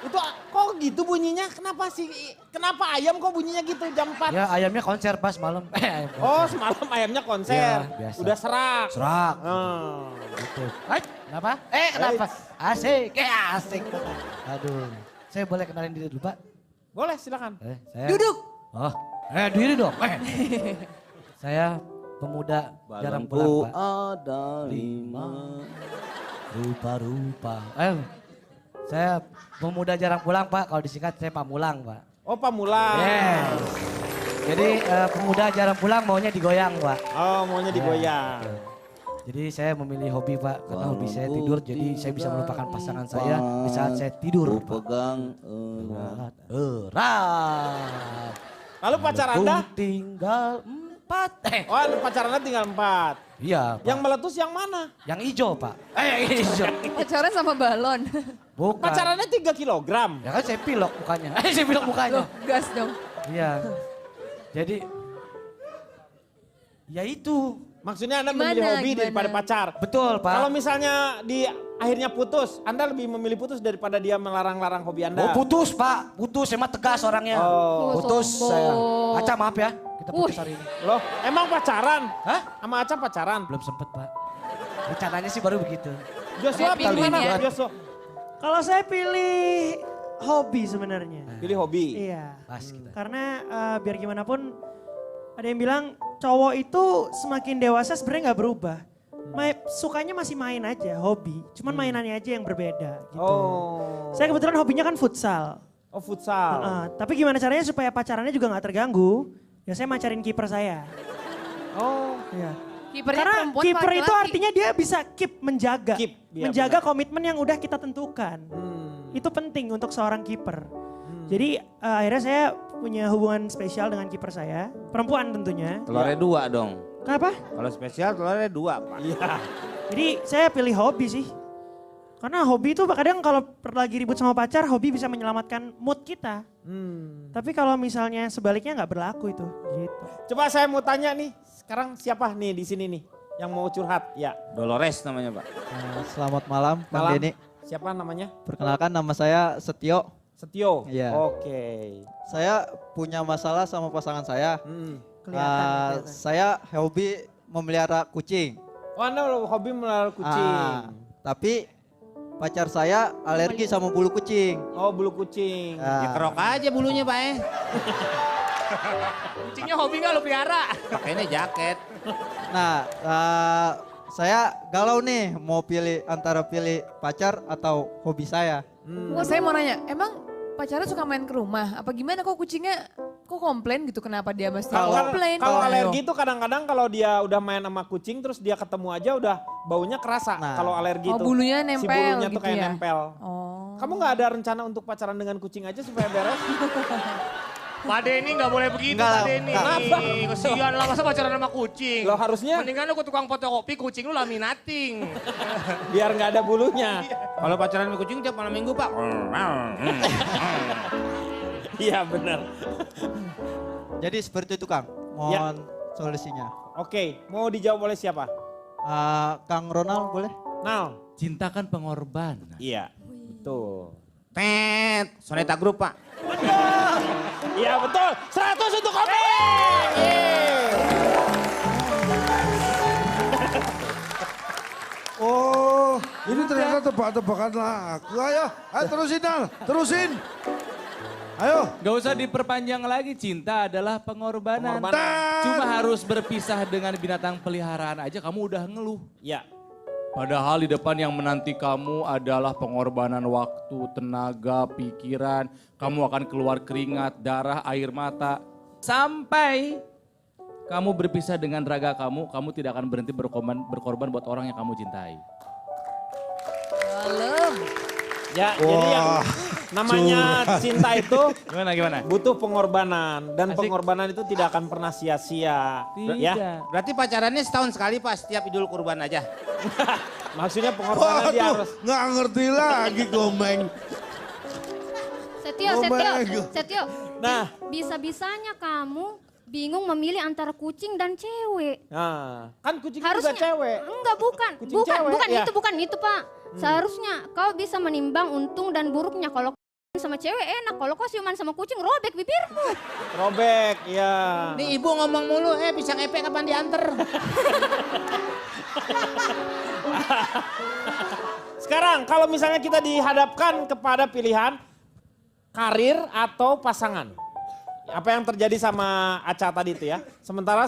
Itu kok gitu bunyinya? Kenapa sih? Kenapa ayam kok bunyinya gitu jam 4? Ya ayamnya konser pas malam. Oh semalam ayamnya konser. Iya, biasa. Udah serak. Serak. Hmm. Gitu. Kenapa? Kenapa? Asik. Asik. Aduh. Saya boleh kenalin diri dulu Pak? Boleh silakan. Saya... Duduk. Oh, diri dong. Saya pemuda jarang pulang Pak. Ada 5. Rupa-rupa. Saya pemuda jarang pulang Pak, kalau disingkat saya Pamulang Pak. Oh Pamulang. Yes. Jadi pemuda jarang pulang maunya digoyang Pak. Oh maunya digoyang. Jadi saya memilih hobi Pak, karena hobi saya tidur, jadi saya bisa melupakan pasangan saya di saat saya tidur. Pegang erat. Lalu pacar Anda? Tinggal 4. Oh pacar Anda tinggal 4. Iya Pak. Yang meletus yang mana? Yang hijau Pak. Yang hijau. Pacaran sama balon. Bukan. Pacarannya 3 kilogram. Ya kan saya pilok mukanya. Saya pilok mukanya. Loh, gas dong. Iya. Jadi, ya itu. Maksudnya Anda memilih hobi daripada pacar. Betul Pak. Kalau misalnya di akhirnya putus, Anda lebih memilih putus daripada dia melarang-larang hobi Anda. Oh putus Pak, putus emang tegas orangnya. Oh. Putus saya. Aca maaf ya, kita putus hari ini. Loh, emang pacaran? Hah? Sama Aca pacaran? Belum sempet Pak. Rencananya sih baru begitu. Joshua pilih mana? ya. Joshua. Kalau saya pilih hobi sebenarnya. Pilih hobi. Iya. Pas kita. Karena biar gimana pun ada yang bilang cowok itu semakin dewasa sebenarnya nggak berubah. Sukanya masih main aja, hobi. Cuman mainannya aja yang berbeda gitu. Oh. Saya kebetulan hobinya kan futsal. Oh futsal. Tapi gimana caranya supaya pacarannya juga nggak terganggu? Ya saya macarin kiper saya. Oh. Iya. Kipernya Karena perempuan kiper apa itu laki-laki? artinya dia bisa menjaga. Keep, iya, menjaga benar. komitmen yang udah kita tentukan. Itu penting untuk seorang kiper. Jadi akhirnya saya punya hubungan spesial dengan kiper saya. Perempuan tentunya. Telurnya 2 dong. Kenapa? Kalau spesial telurnya 2 Pak. Iya. Jadi saya pilih hobi sih. Karena hobi itu kadang kalau lagi ribut sama pacar, hobi bisa menyelamatkan mood kita. Tapi kalau misalnya sebaliknya nggak berlaku itu. Gitu. Coba saya mau tanya nih, sekarang siapa nih di sini nih yang mau curhat? Ya. Dolores namanya Pak. Selamat malam, Kang Malam. Denny. Siapa namanya? Perkenalkan nama saya Setio. Setio. Iya. Oke. Saya punya masalah sama pasangan saya. Kelihatan. Saya hobi memelihara kucing. Oh Anda hobi melihara kucing. Tapi pacar saya alergi sama bulu kucing. Oh bulu kucing. Ya kerok aja bulunya Pak Kucingnya hobi nggak lo pelihara? Pakainya jaket. Nah, saya galau nih mau pilih antara pilih pacar atau hobi saya. Oh, saya mau nanya, emang pacarnya suka main ke rumah? Apa gimana kok kucingnya kok komplain gitu kenapa dia mesti komplain? Kalau alergi itu kadang-kadang kalau dia udah main sama kucing terus dia ketemu aja udah baunya kerasa. Kalau alergi itu. Bulunya Si nempel bulunya gitu tuh kayak ya? nempel. Oh. Kamu nggak ada rencana untuk pacaran dengan kucing aja supaya beres? Pak Denny nggak boleh begitu Enggak Pak lah, Denny. kenapa? Kesian lah masa pacaran sama kucing. Loh harusnya Mendingan lu ke tukang fotokopi kucing lu laminating. biar nggak ada bulunya. Kalau pacaran sama kucing tiap malam minggu Pak. Iya benar. Jadi seperti itu Kang, mohon solusinya. Oke, mau dijawab oleh siapa? Kang Ronald boleh? Nal. Cinta kan pengorbanan. Iya, betul. Tet, Soneta Group Pak. Iya betul, 100 untuk kopi. Oh, ini ternyata tebak-tebakan lagu. Ayo terusin Nal, terusin. Ayo. Gak usah diperpanjang lagi, cinta adalah pengorbanan. Pengorbanan. Cuma harus berpisah dengan binatang peliharaan aja kamu udah ngeluh. Ya. Padahal di depan yang menanti kamu adalah pengorbanan waktu, tenaga, pikiran. Kamu akan keluar keringat, darah, air mata. Sampai kamu berpisah dengan raga kamu tidak akan berhenti berkorban buat orang yang kamu cintai. Dalam. Ya, jadi yang namanya cinta itu Gimana? butuh pengorbanan dan Asik. pengorbanan itu tidak akan pernah sia-sia. Ya. Berarti pacarannya setahun sekali Pak, setiap Idul Kurban aja. Maksudnya pengorbanan dia Waduh, harus nggak ngerti lagi gomeng. Setio. Nah. Bisa-bisanya kamu bingung memilih antara kucing dan cewek. Nah, kan kucing Harusnya juga cewek. Enggak, bukan. Kucing cewek, Bukan itu, Pak. Seharusnya kau bisa menimbang untung dan buruknya. Kalau sama cewek enak, kalau kau ciuman sama kucing robek bibirmu. Robek, ya. Nih ibu ngomong mulu, pisang epek kapan diantar? Sekarang kalau misalnya kita dihadapkan kepada pilihan karir atau pasangan. Apa yang terjadi sama Aca tadi itu ya. Sementara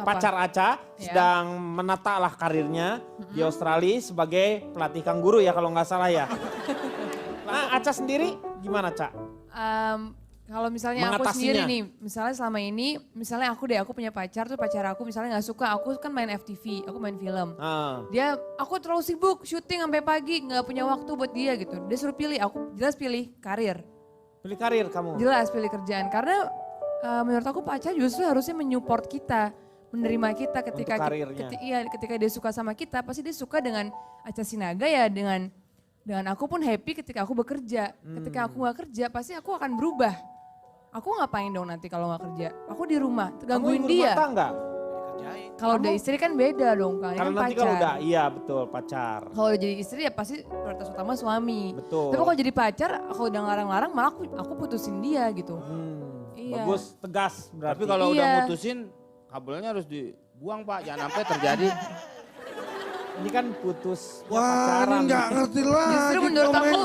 pacar Aca sedang menata lah karirnya di Australia sebagai pelatih kangguru ya kalau nggak salah ya. Aca sendiri gimana, Ca? Kalau misalnya aku sendiri Mengatasinya. nih, misalnya selama ini, misalnya aku punya pacar tuh pacar aku misalnya nggak suka, aku kan main FTV, aku main film. Aku terlalu sibuk syuting sampai pagi, nggak punya waktu buat dia gitu. Dia suruh pilih, aku jelas pilih karir. Pilih karir kamu? Jelas pilih kerjaan, karena menurut aku pacar justru harusnya menyupport kita, menerima kita ketika Untuk karirnya. ketika dia suka sama kita, pasti dia suka dengan Aca Sinaga ya, dengan aku pun happy ketika aku bekerja. Ketika aku nggak kerja, pasti aku akan berubah. Aku ngapain dong nanti kalau nggak kerja? Aku di rumah, gangguin dia. Kalau udah istri kan beda dong kan, ini Karena kan nanti kalau pacar. udah, iya betul pacar. Kalau udah jadi istri ya pasti prioritas utama suami. Betul. Tapi kalau jadi pacar, aku udah ngarang-ngarang malah aku putusin dia gitu. Iya. Bagus, tegas berarti. Tapi kalau udah Iya. mutusin, kabelnya harus dibuang Pak, jangan sampai terjadi. Ini kan putus Wah, ini pacaran. nggak ngerti lagi. Justru menurut Komeng. aku,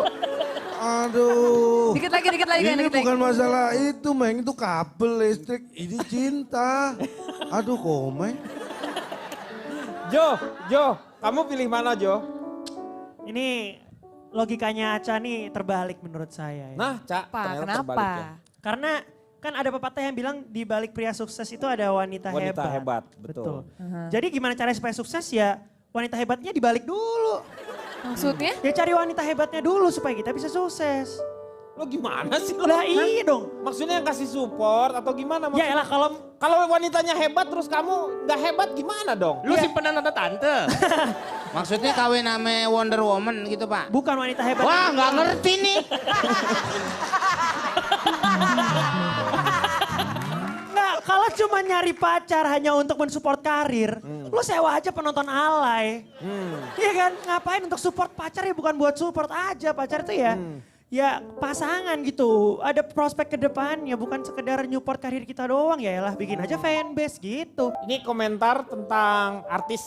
Aduh. dikit lagi. Ini bukan masalah itu, Meng. Itu kabel listrik. Ini cinta. Aduh, Komeng. Jo, kamu pilih mana Jo? Ini logikanya Aca nih terbalik menurut saya. Ya. Nah, Ca, ternyata Kenapa? terbalik ya. Karena kan ada pepatah yang bilang di balik pria sukses itu ada wanita, Wanita hebat, betul. Jadi gimana caranya supaya sukses ya wanita hebatnya dibalik dulu. Maksudnya? Ya cari wanita hebatnya dulu supaya kita bisa sukses. Lo gimana sih lo? Lah iya dong. Maksudnya yang kasih support atau gimana? Ya elah Kalau wanitanya hebat terus kamu nggak hebat gimana dong? Lu simpenan tante. Maksudnya kawin sama Wonder Woman gitu Pak? bukan wanita hebat. Wah nggak ngerti nih. Nggak, kalau cuma nyari pacar hanya untuk mensupport karir, lu sewa aja penonton alay. Iya kan? Ngapain untuk support pacar ya bukan buat support aja. Pacar itu ya ya pasangan gitu. Ada prospek ke depannya bukan sekedar nyupport karir kita doang ya lah bikin aja fanbase gitu. Ini komentar tentang artis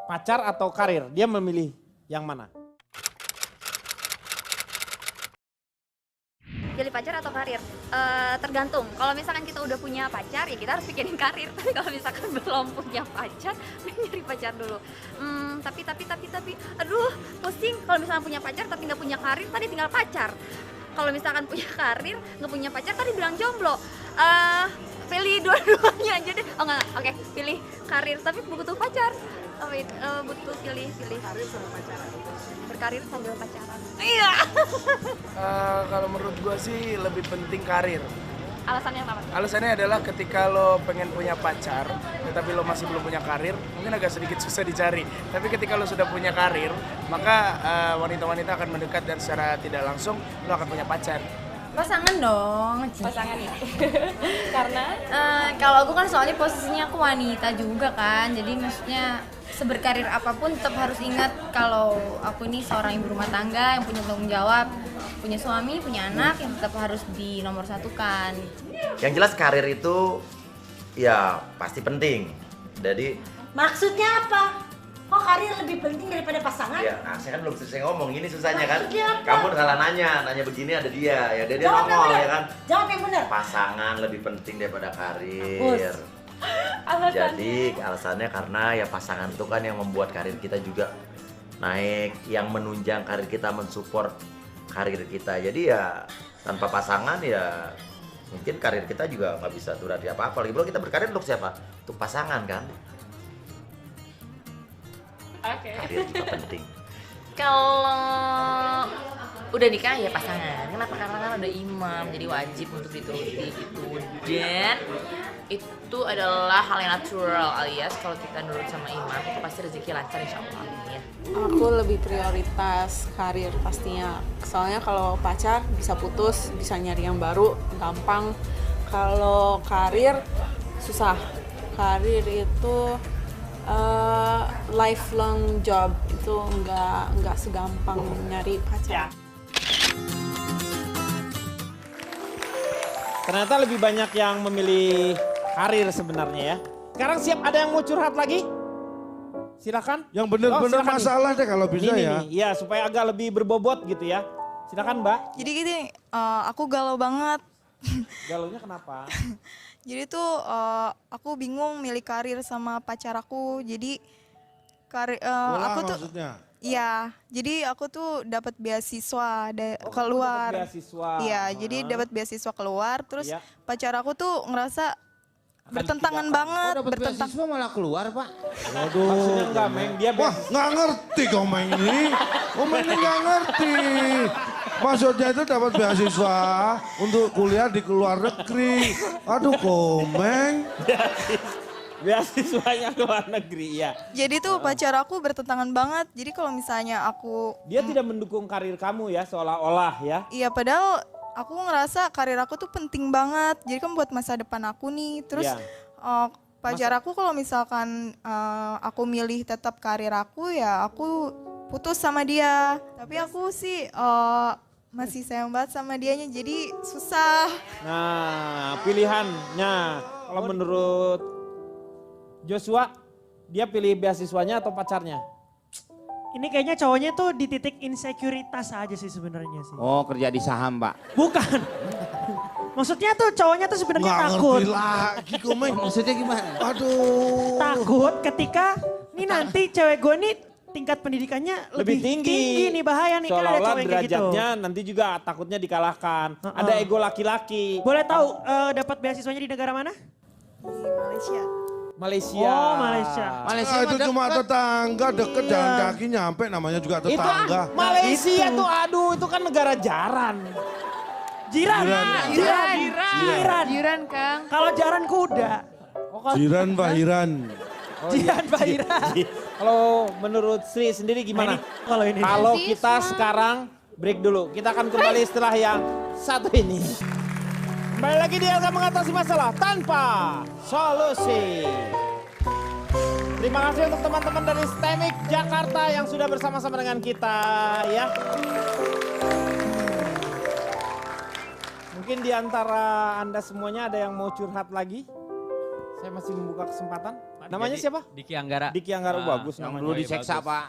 pacar atau karir. Dia memilih yang mana? Pilih pacar atau karir? Tergantung. Kalau misalkan kita udah punya pacar ya kita harus pikirin karir. Tapi kalau misalkan belum punya pacar, nyari pacar dulu. Tapi, aduh pusing. Kalau misalkan punya pacar tapi nggak punya karir, tadi tinggal pacar. Kalau misalkan punya karir, nggak punya pacar, tadi bilang jomblo. Pilih dua-duanya aja deh. Oh enggak, oke. Pilih karir tapi butuh pacar. Butuh pilih karir sama pacaran. Berkarir sambil pacaran. Iya. Kalau menurut gue sih lebih penting karir. Alasannya apa? Alasannya adalah ketika lo pengen punya pacar, tetapi lo masih belum punya karir, mungkin agak sedikit susah dicari. Tapi ketika lo sudah punya karir, maka wanita-wanita akan mendekat dan secara tidak langsung lo akan punya pacar. Pasangan dong. Pasangan ya. Karena kalau aku kan soalnya posisinya aku wanita juga kan. Jadi maksudnya seberkarir apapun tetap harus ingat kalau aku ini seorang ibu rumah tangga yang punya tanggung jawab, punya suami, punya anak yang tetap harus dinomorsatukan. Yang jelas karir itu ya pasti penting. Jadi Maksudnya apa? Kok karir lebih penting daripada pasangan? ya, saya kan belum selesai ngomong, ini susahnya kan. Maksudnya apa? Kamu salah nanya begini ada dia, ya dia Jawab yang nongol benar. ya kan. Jawab yang benar. Pasangan lebih penting daripada karir. Bagus. Jadi alasannya karena ya pasangan itu kan yang membuat karir kita juga naik, yang menunjang karir kita, mensupport karir kita. Jadi ya tanpa pasangan ya mungkin karir kita juga nggak bisa turun di apa-apa. Lagi pula kita berkarir untuk siapa? Untuk pasangan kan. Karir juga penting. Kalau udah nikah ya pasangan. Kenapa? Karena kan ada imam, jadi wajib untuk dituruti gitu. Dan itu adalah hal yang natural, alias kalau kita nurut sama imam itu pasti rezeki lancar insya Allah. Amin. Aku lebih prioritas karir pastinya. Soalnya kalau pacar bisa putus, bisa nyari yang baru, gampang. Kalau karir susah. Karir itu lifelong job, itu nggak segampang nyari pacar. Ternyata lebih banyak yang memilih karir sebenarnya ya. Sekarang siap, ada yang mau curhat lagi? Silakan. Yang benar-benar silakan masalah nih. deh kalau bisa Ini ya. nih, ya supaya agak lebih berbobot gitu ya. Silakan Mbak. Jadi gini, aku galau banget. Galaunya kenapa? Jadi tuh aku bingung milih karir sama pacar aku. Jadi karir Pola aku tuh maksudnya? Iya, jadi aku tuh dapat beasiswa keluar. Dapat beasiswa. Iya, jadi dapat beasiswa keluar. Terus Iya. pacar aku tuh ngerasa bertentangan banget. Oh, dapat beasiswa malah keluar, Pak. Waduh. Maksudnya enggak, Meng. Dia Wah, nggak ngerti Komeng ini. Komeng ini nggak ngerti. Maksudnya itu dapat beasiswa untuk kuliah di luar negeri. Aduh, Komeng. Beasiswanya ke luar negeri, ya. Jadi tuh pacar aku bertentangan banget. Jadi kalau misalnya aku... Dia tidak mendukung karir kamu ya, seolah-olah ya. Iya, padahal aku ngerasa karir aku tuh penting banget. Jadi kan buat masa depan aku nih. Terus Iya. pacar aku kalau misalkan aku milih tetap karir aku ya aku putus sama dia. Tapi aku sih masih sayang banget sama dianya jadi susah. Nah, pilihannya kalau menurut Joshua, dia pilih beasiswanya atau pacarnya? Ini kayaknya cowoknya tuh di titik insekuritas aja sih sebenarnya sih. Oh, kerja di saham, Pak. Bukan. Maksudnya tuh cowoknya tuh sebenarnya Nggak takut. ngerti lagi Komeng. Maksudnya gimana? Aduh. Takut ketika nih nanti cewek gue nih tingkat pendidikannya Lebih tinggi. nih, bahaya nih kan ada Seolah-olah cowok yang kayak gitu. derajatnya nanti juga takutnya dikalahkan. Ada ego laki-laki. Boleh tahu dapat beasiswanya di negara mana? Di Malaysia. Malaysia. Oh, Malaysia. Ah, itu cuma tetangga deket jalan kaki nyampe namanya juga Itu tetangga. Malaysia tuh aduh itu kan negara jaran. Jiran. Jiran, Kang. Kalau jaran kuda. Jiran Bahiran. Jiran Bahiran. Kalau menurut Sri sendiri gimana? Kalau ini. Kalau kita sekarang break dulu. Kita akan kembali setelah yang satu ini. Kembali lagi di Elga Mengatasi Masalah Tanpa Solusi. Terima kasih untuk teman-teman dari STEMIC Jakarta yang sudah bersama-sama dengan kita ya. Mungkin di antara Anda semuanya ada yang mau curhat lagi? Saya masih membuka kesempatan. Namanya siapa? Diki Anggara. Diki Anggara, bagus Yang namanya. dulu diseksa, Pak.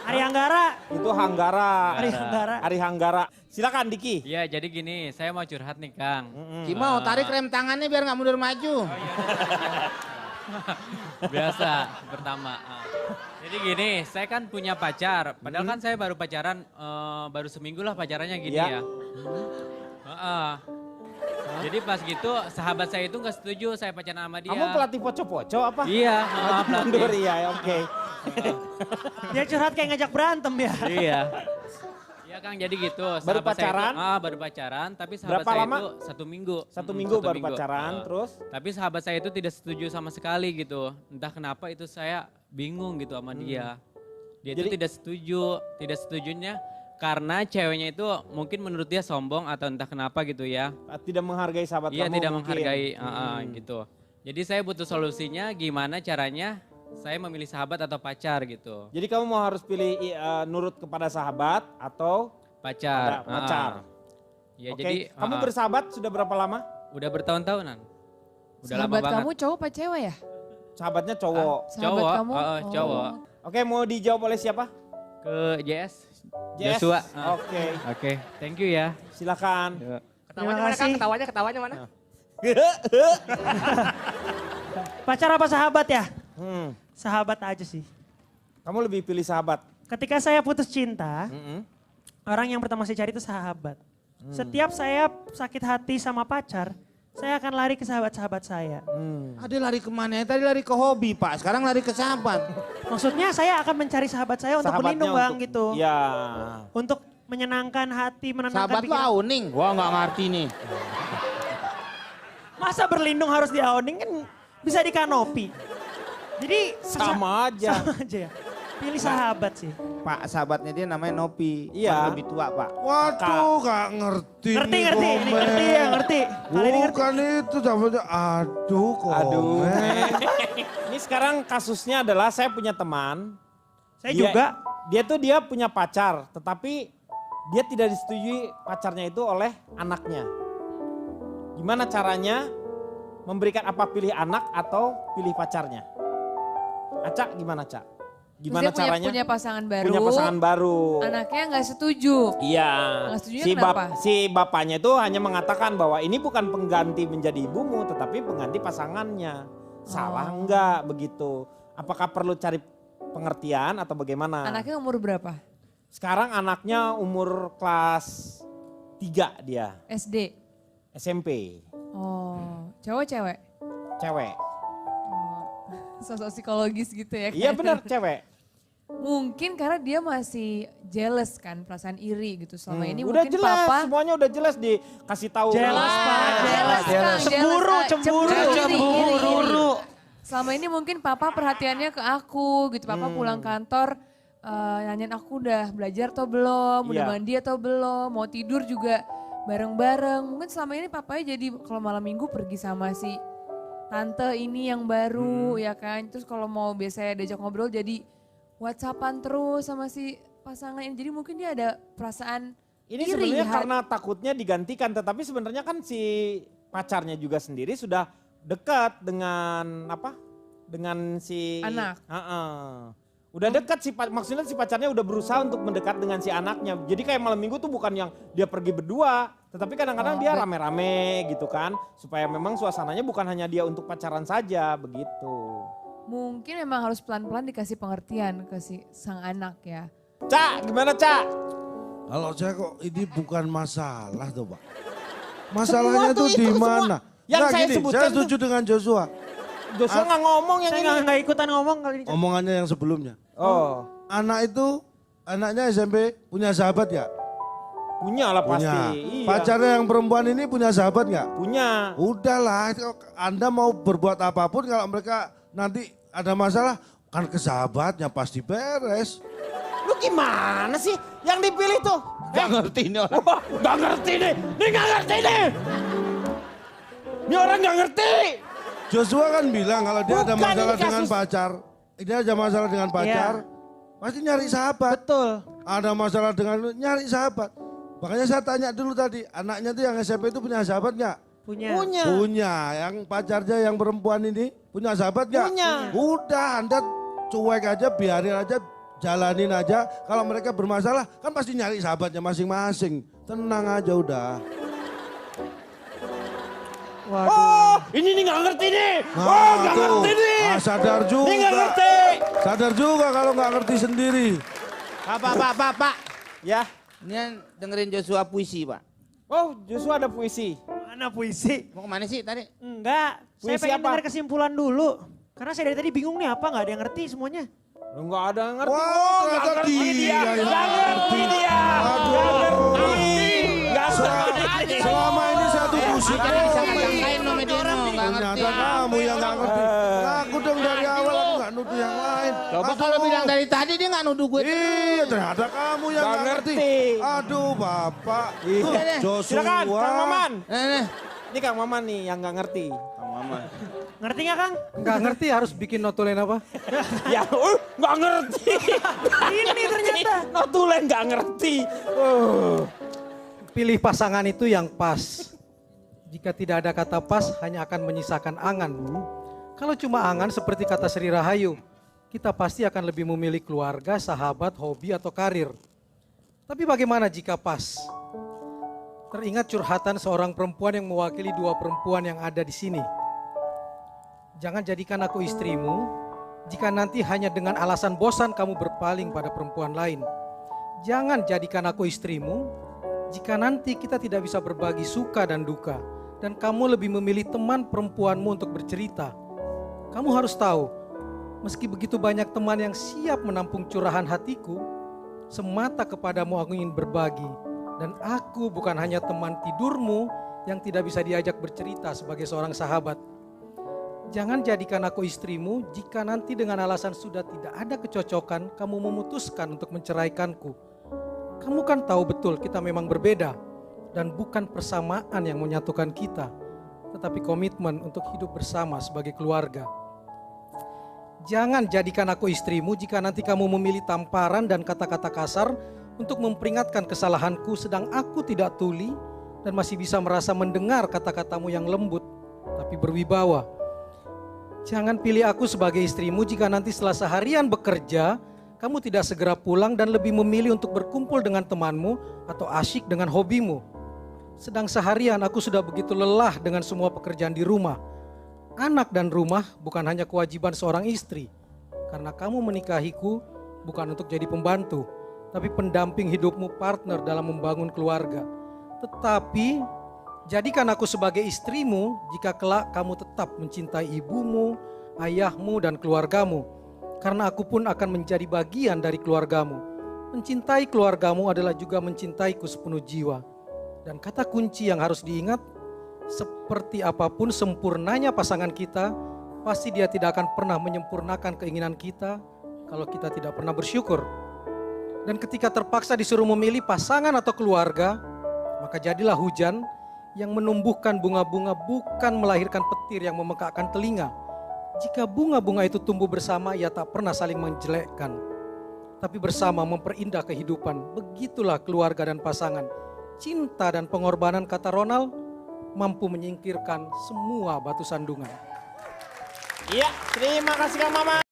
Ari Anggara. Itu Hanggara. Ari Hanggara. Ari Hanggara. Silakan Diki. Iya, jadi gini, saya mau curhat nih, Kang. Cimau, tarik rem tangannya biar nggak mundur maju. Biasa, pertama. Jadi gini, saya kan punya pacar. Padahal kan saya baru pacaran, baru seminggu lah pacarannya gini ya. Jadi pas gitu sahabat saya itu nggak setuju saya pacaran sama dia. Kamu pelatih poco-poco apa? Iya, Mundur iya, oke. Dia curhat kayak ngajak berantem ya. Iya. Iya Kang, jadi gitu. Baru Sahabat saya pacaran? itu, baru pacaran, tapi sahabat Berapa saya lama? itu 1 minggu. Satu minggu baru pacaran, terus? Tapi sahabat saya itu tidak setuju sama sekali gitu. Entah kenapa itu saya bingung gitu sama dia. Dia itu tidak setuju, tidak setujunya karena ceweknya itu mungkin menurut dia sombong atau entah kenapa gitu ya. Tidak menghargai sahabat Iya, kamu tidak mungkin. menghargai gitu. Jadi saya butuh solusinya gimana caranya saya memilih sahabat atau pacar gitu. Jadi kamu mau harus pilih nurut kepada sahabat atau pacar. Pacar. Ya Oke, jadi kamu bersahabat sudah berapa lama? Udah bertahun-tahunan. Udah Sahabat lama banget. kamu cowok apa cewek ya? Sahabatnya cowok. Sahabat Cowok, kamu? cowok. Oke, mau dijawab oleh siapa? Ke JS. JS? Joshua. Oke. Oke, thank you ya. Silakan. Ketawanya mana Kang? Ketawanya mana? Pacar apa sahabat ya? Sahabat aja sih. Kamu lebih pilih sahabat? Ketika saya putus cinta, orang yang pertama saya cari itu sahabat. Setiap saya sakit hati sama pacar, saya akan lari ke sahabat-sahabat saya. Ada lari kemana? Tadi lari ke hobi, Pak. Sekarang lari ke sahabat. Maksudnya saya akan mencari sahabat saya untuk Sahabatnya berlindung bang untuk- gitu. Ya. Untuk menyenangkan hati, menenangkan Sahabat lu pikiran. Auning. Gua nggak ngerti nih. Masa berlindung harus di awning kan bisa di kanopi. Jadi Sama aja. Sama aja ya. Pilih sahabat sih. Pak, sahabatnya dia namanya Nopi. Iya. Orang lebih tua, Pak. Waduh, gak ngerti. Ngerti, nih, ngerti. Ini Komeng. ngerti ya, ngerti. Kali ini ngerti. Bukan itu sahabatnya. Aduh, Aduh. Komeng. Ini sekarang kasusnya adalah saya punya teman. Saya juga. Dia punya pacar, tetapi dia tidak disetujui pacarnya itu oleh anaknya. Gimana caranya memberikan apa pilih anak atau pilih pacarnya? Acak gimana Cak? Gimana Maksudnya caranya? punya pasangan baru. Punya pasangan baru. Anaknya nggak setuju. Iya. Nggak setujunya kenapa? Si bapaknya itu hanya mengatakan bahwa ini bukan pengganti menjadi ibumu, tetapi pengganti pasangannya. Salah enggak begitu? Apakah perlu cari pengertian atau bagaimana? Anaknya umur berapa? Sekarang anaknya umur kelas 3 dia. SD? SMP. Oh, cewek? Cewek. Sosok psikologis gitu ya. Iya benar cewek. Mungkin karena dia masih jealous kan, perasaan iri gitu selama ini. Udah Mungkin jelas, papa semuanya udah jelas dikasih tahu. Jelas, Pak. Jelas. Cemburu. Selama ini mungkin papa perhatiannya ke aku gitu. Papa pulang kantor nanyain aku udah belajar atau belum, udah Iya. mandi atau belum, mau tidur juga bareng-bareng. Mungkin selama ini papanya jadi kalau malam minggu pergi sama si tante ini yang baru ya kan. Terus kalau mau biasanya diajak ngobrol jadi WhatsAppan terus sama si pasangan ini. Jadi mungkin dia ada perasaan Ini iri. sebenarnya karena takutnya digantikan, tetapi sebenarnya kan si pacarnya juga sendiri sudah dekat dengan apa? Dengan si anak. Udah dekat maksudnya si pacarnya udah berusaha untuk mendekat dengan si anaknya. Jadi kayak malam minggu tuh bukan yang dia pergi berdua, tetapi kadang-kadang dia rame-rame gitu kan, supaya memang suasananya bukan hanya dia untuk pacaran saja begitu. Mungkin memang harus pelan-pelan dikasih pengertian ke si sang anak ya. Cak, gimana Cak? Kalau saya kok ini bukan masalah tuh Pak. Masalahnya tuh di mana? Yang Nah, saya gini, sebutkan saya setuju dengan Joshua. Joshua nggak ngomong yang Saya ini. nggak ikutan ngomong kali ini. Omongannya yang sebelumnya. Oh. Anaknya SMP punya sahabat nggak? Punya lah pasti. Punya. Iya. Pacarnya yang perempuan ini punya sahabat nggak? Punya. Udahlah, Anda mau berbuat apapun kalau mereka nanti ada masalah, kan ke sahabatnya pasti beres. Lu gimana sih yang dipilih tuh? Gak ngerti ini orang. Wah, gak ngerti nih. Ini gak ngerti nih. Ini orang gak ngerti. Joshua kan bilang kalau dia ada Bukan, masalah ini dengan kasus- pacar, dia ada masalah dengan pacar, pasti nyari sahabat. Betul. Ada masalah dengan nyari sahabat. Makanya saya tanya dulu tadi, anaknya tuh yang SMP itu punya sahabat nggak? Punya. Punya. Yang pacarnya yang perempuan ini punya sahabat nggak? Punya. Udah, Anda cuek aja, biarin aja, jalanin aja. Kalau mereka bermasalah, kan pasti nyari sahabatnya masing-masing. Tenang aja udah. Waduh. Oh, ini gak ngerti nih. Oh, gak tuh. ngerti nih. Sadar juga. Ini gak ngerti. Sadar juga kalau nggak ngerti sendiri. Pak. Ya. Ini yang dengerin Joshua puisi Pak. Oh, Joshua ada puisi. Mana puisi? Mau kemana sih tadi? Enggak, saya Puisi pengen apa? dengar kesimpulan dulu. Karena saya dari tadi bingung nih apa nggak ada yang ngerti semuanya. Enggak ada yang ngerti. Wah, Oh, ternyata gak ngerti dia dia. yang Gak ngerti dia. Aduh. Gak ngerti. Gak ngerti. Selama ini satu musik. Sangkain lo Medino, gak ngerti. Ternyata kamu yang nggak ngerti. Aku dong dari awal aku nggak nuduh yang lain. Coba Aduh. kalau bilang dari tadi dia gak nuduh gue. Iya, ternyata kamu yang Nggak nggak ngerti. ngerti. Aduh, Bapak. Iya. Joshua. Silakan, Kang Maman. Nih. Ini Kang Maman nih yang gak ngerti. Kang Maman. Ngerti nggak Kang? Nggak ngerti harus bikin notulen apa? Ya, gak ngerti. Ini ternyata. Notulen gak ngerti. Pilih pasangan itu yang pas. Jika tidak ada kata pas, hanya akan menyisakan angan. Kalau cuma angan seperti kata Sri Rahayu, kita pasti akan lebih memilih keluarga, sahabat, hobi, atau karir. Tapi bagaimana jika pas? Teringat curhatan seorang perempuan yang mewakili dua perempuan yang ada di sini. Jangan jadikan aku istrimu, jika nanti hanya dengan alasan bosan kamu berpaling pada perempuan lain. Jangan jadikan aku istrimu, jika nanti kita tidak bisa berbagi suka dan duka, dan kamu lebih memilih teman perempuanmu untuk bercerita. Kamu harus tahu, meski begitu banyak teman yang siap menampung curahan hatiku, semata kepadamu aku ingin berbagi. Dan aku bukan hanya teman tidurmu yang tidak bisa diajak bercerita sebagai seorang sahabat. Jangan jadikan aku istrimu jika nanti dengan alasan sudah tidak ada kecocokan, kamu memutuskan untuk menceraikanku. Kamu kan tahu betul kita memang berbeda dan bukan persamaan yang menyatukan kita, tetapi komitmen untuk hidup bersama sebagai keluarga. Jangan jadikan aku istrimu jika nanti kamu memilih tamparan dan kata-kata kasar untuk memperingatkan kesalahanku, sedang aku tidak tuli dan masih bisa merasa mendengar kata-katamu yang lembut tapi berwibawa. Jangan pilih aku sebagai istrimu jika nanti setelah seharian bekerja, kamu tidak segera pulang dan lebih memilih untuk berkumpul dengan temanmu atau asyik dengan hobimu. Sedang seharian aku sudah begitu lelah dengan semua pekerjaan di rumah. Anak dan rumah bukan hanya kewajiban seorang istri, Karena kamu menikahiku bukan untuk jadi pembantu, tapi pendamping hidupmu, partner dalam membangun keluarga. Tetapi jadikan aku sebagai istrimu jika kelak kamu tetap mencintai ibumu, ayahmu, dan keluargamu. Karena aku pun akan menjadi bagian dari keluargamu. Mencintai keluargamu adalah juga mencintaiku sepenuh jiwa. Dan kata kunci yang harus diingat, seperti apapun sempurnanya pasangan kita, pasti dia tidak akan pernah menyempurnakan keinginan kita kalau kita tidak pernah bersyukur. Dan ketika terpaksa disuruh memilih pasangan atau keluarga, maka jadilah hujan yang menumbuhkan bunga-bunga, bukan melahirkan petir yang memekakkan telinga. Jika bunga-bunga itu tumbuh bersama, ia tak pernah saling menjelekkan, tapi bersama memperindah kehidupan. Begitulah keluarga dan pasangan. Cinta dan pengorbanan, kata Ronald, mampu menyingkirkan semua batu sandungan. Iya, terima kasih Kang Maman.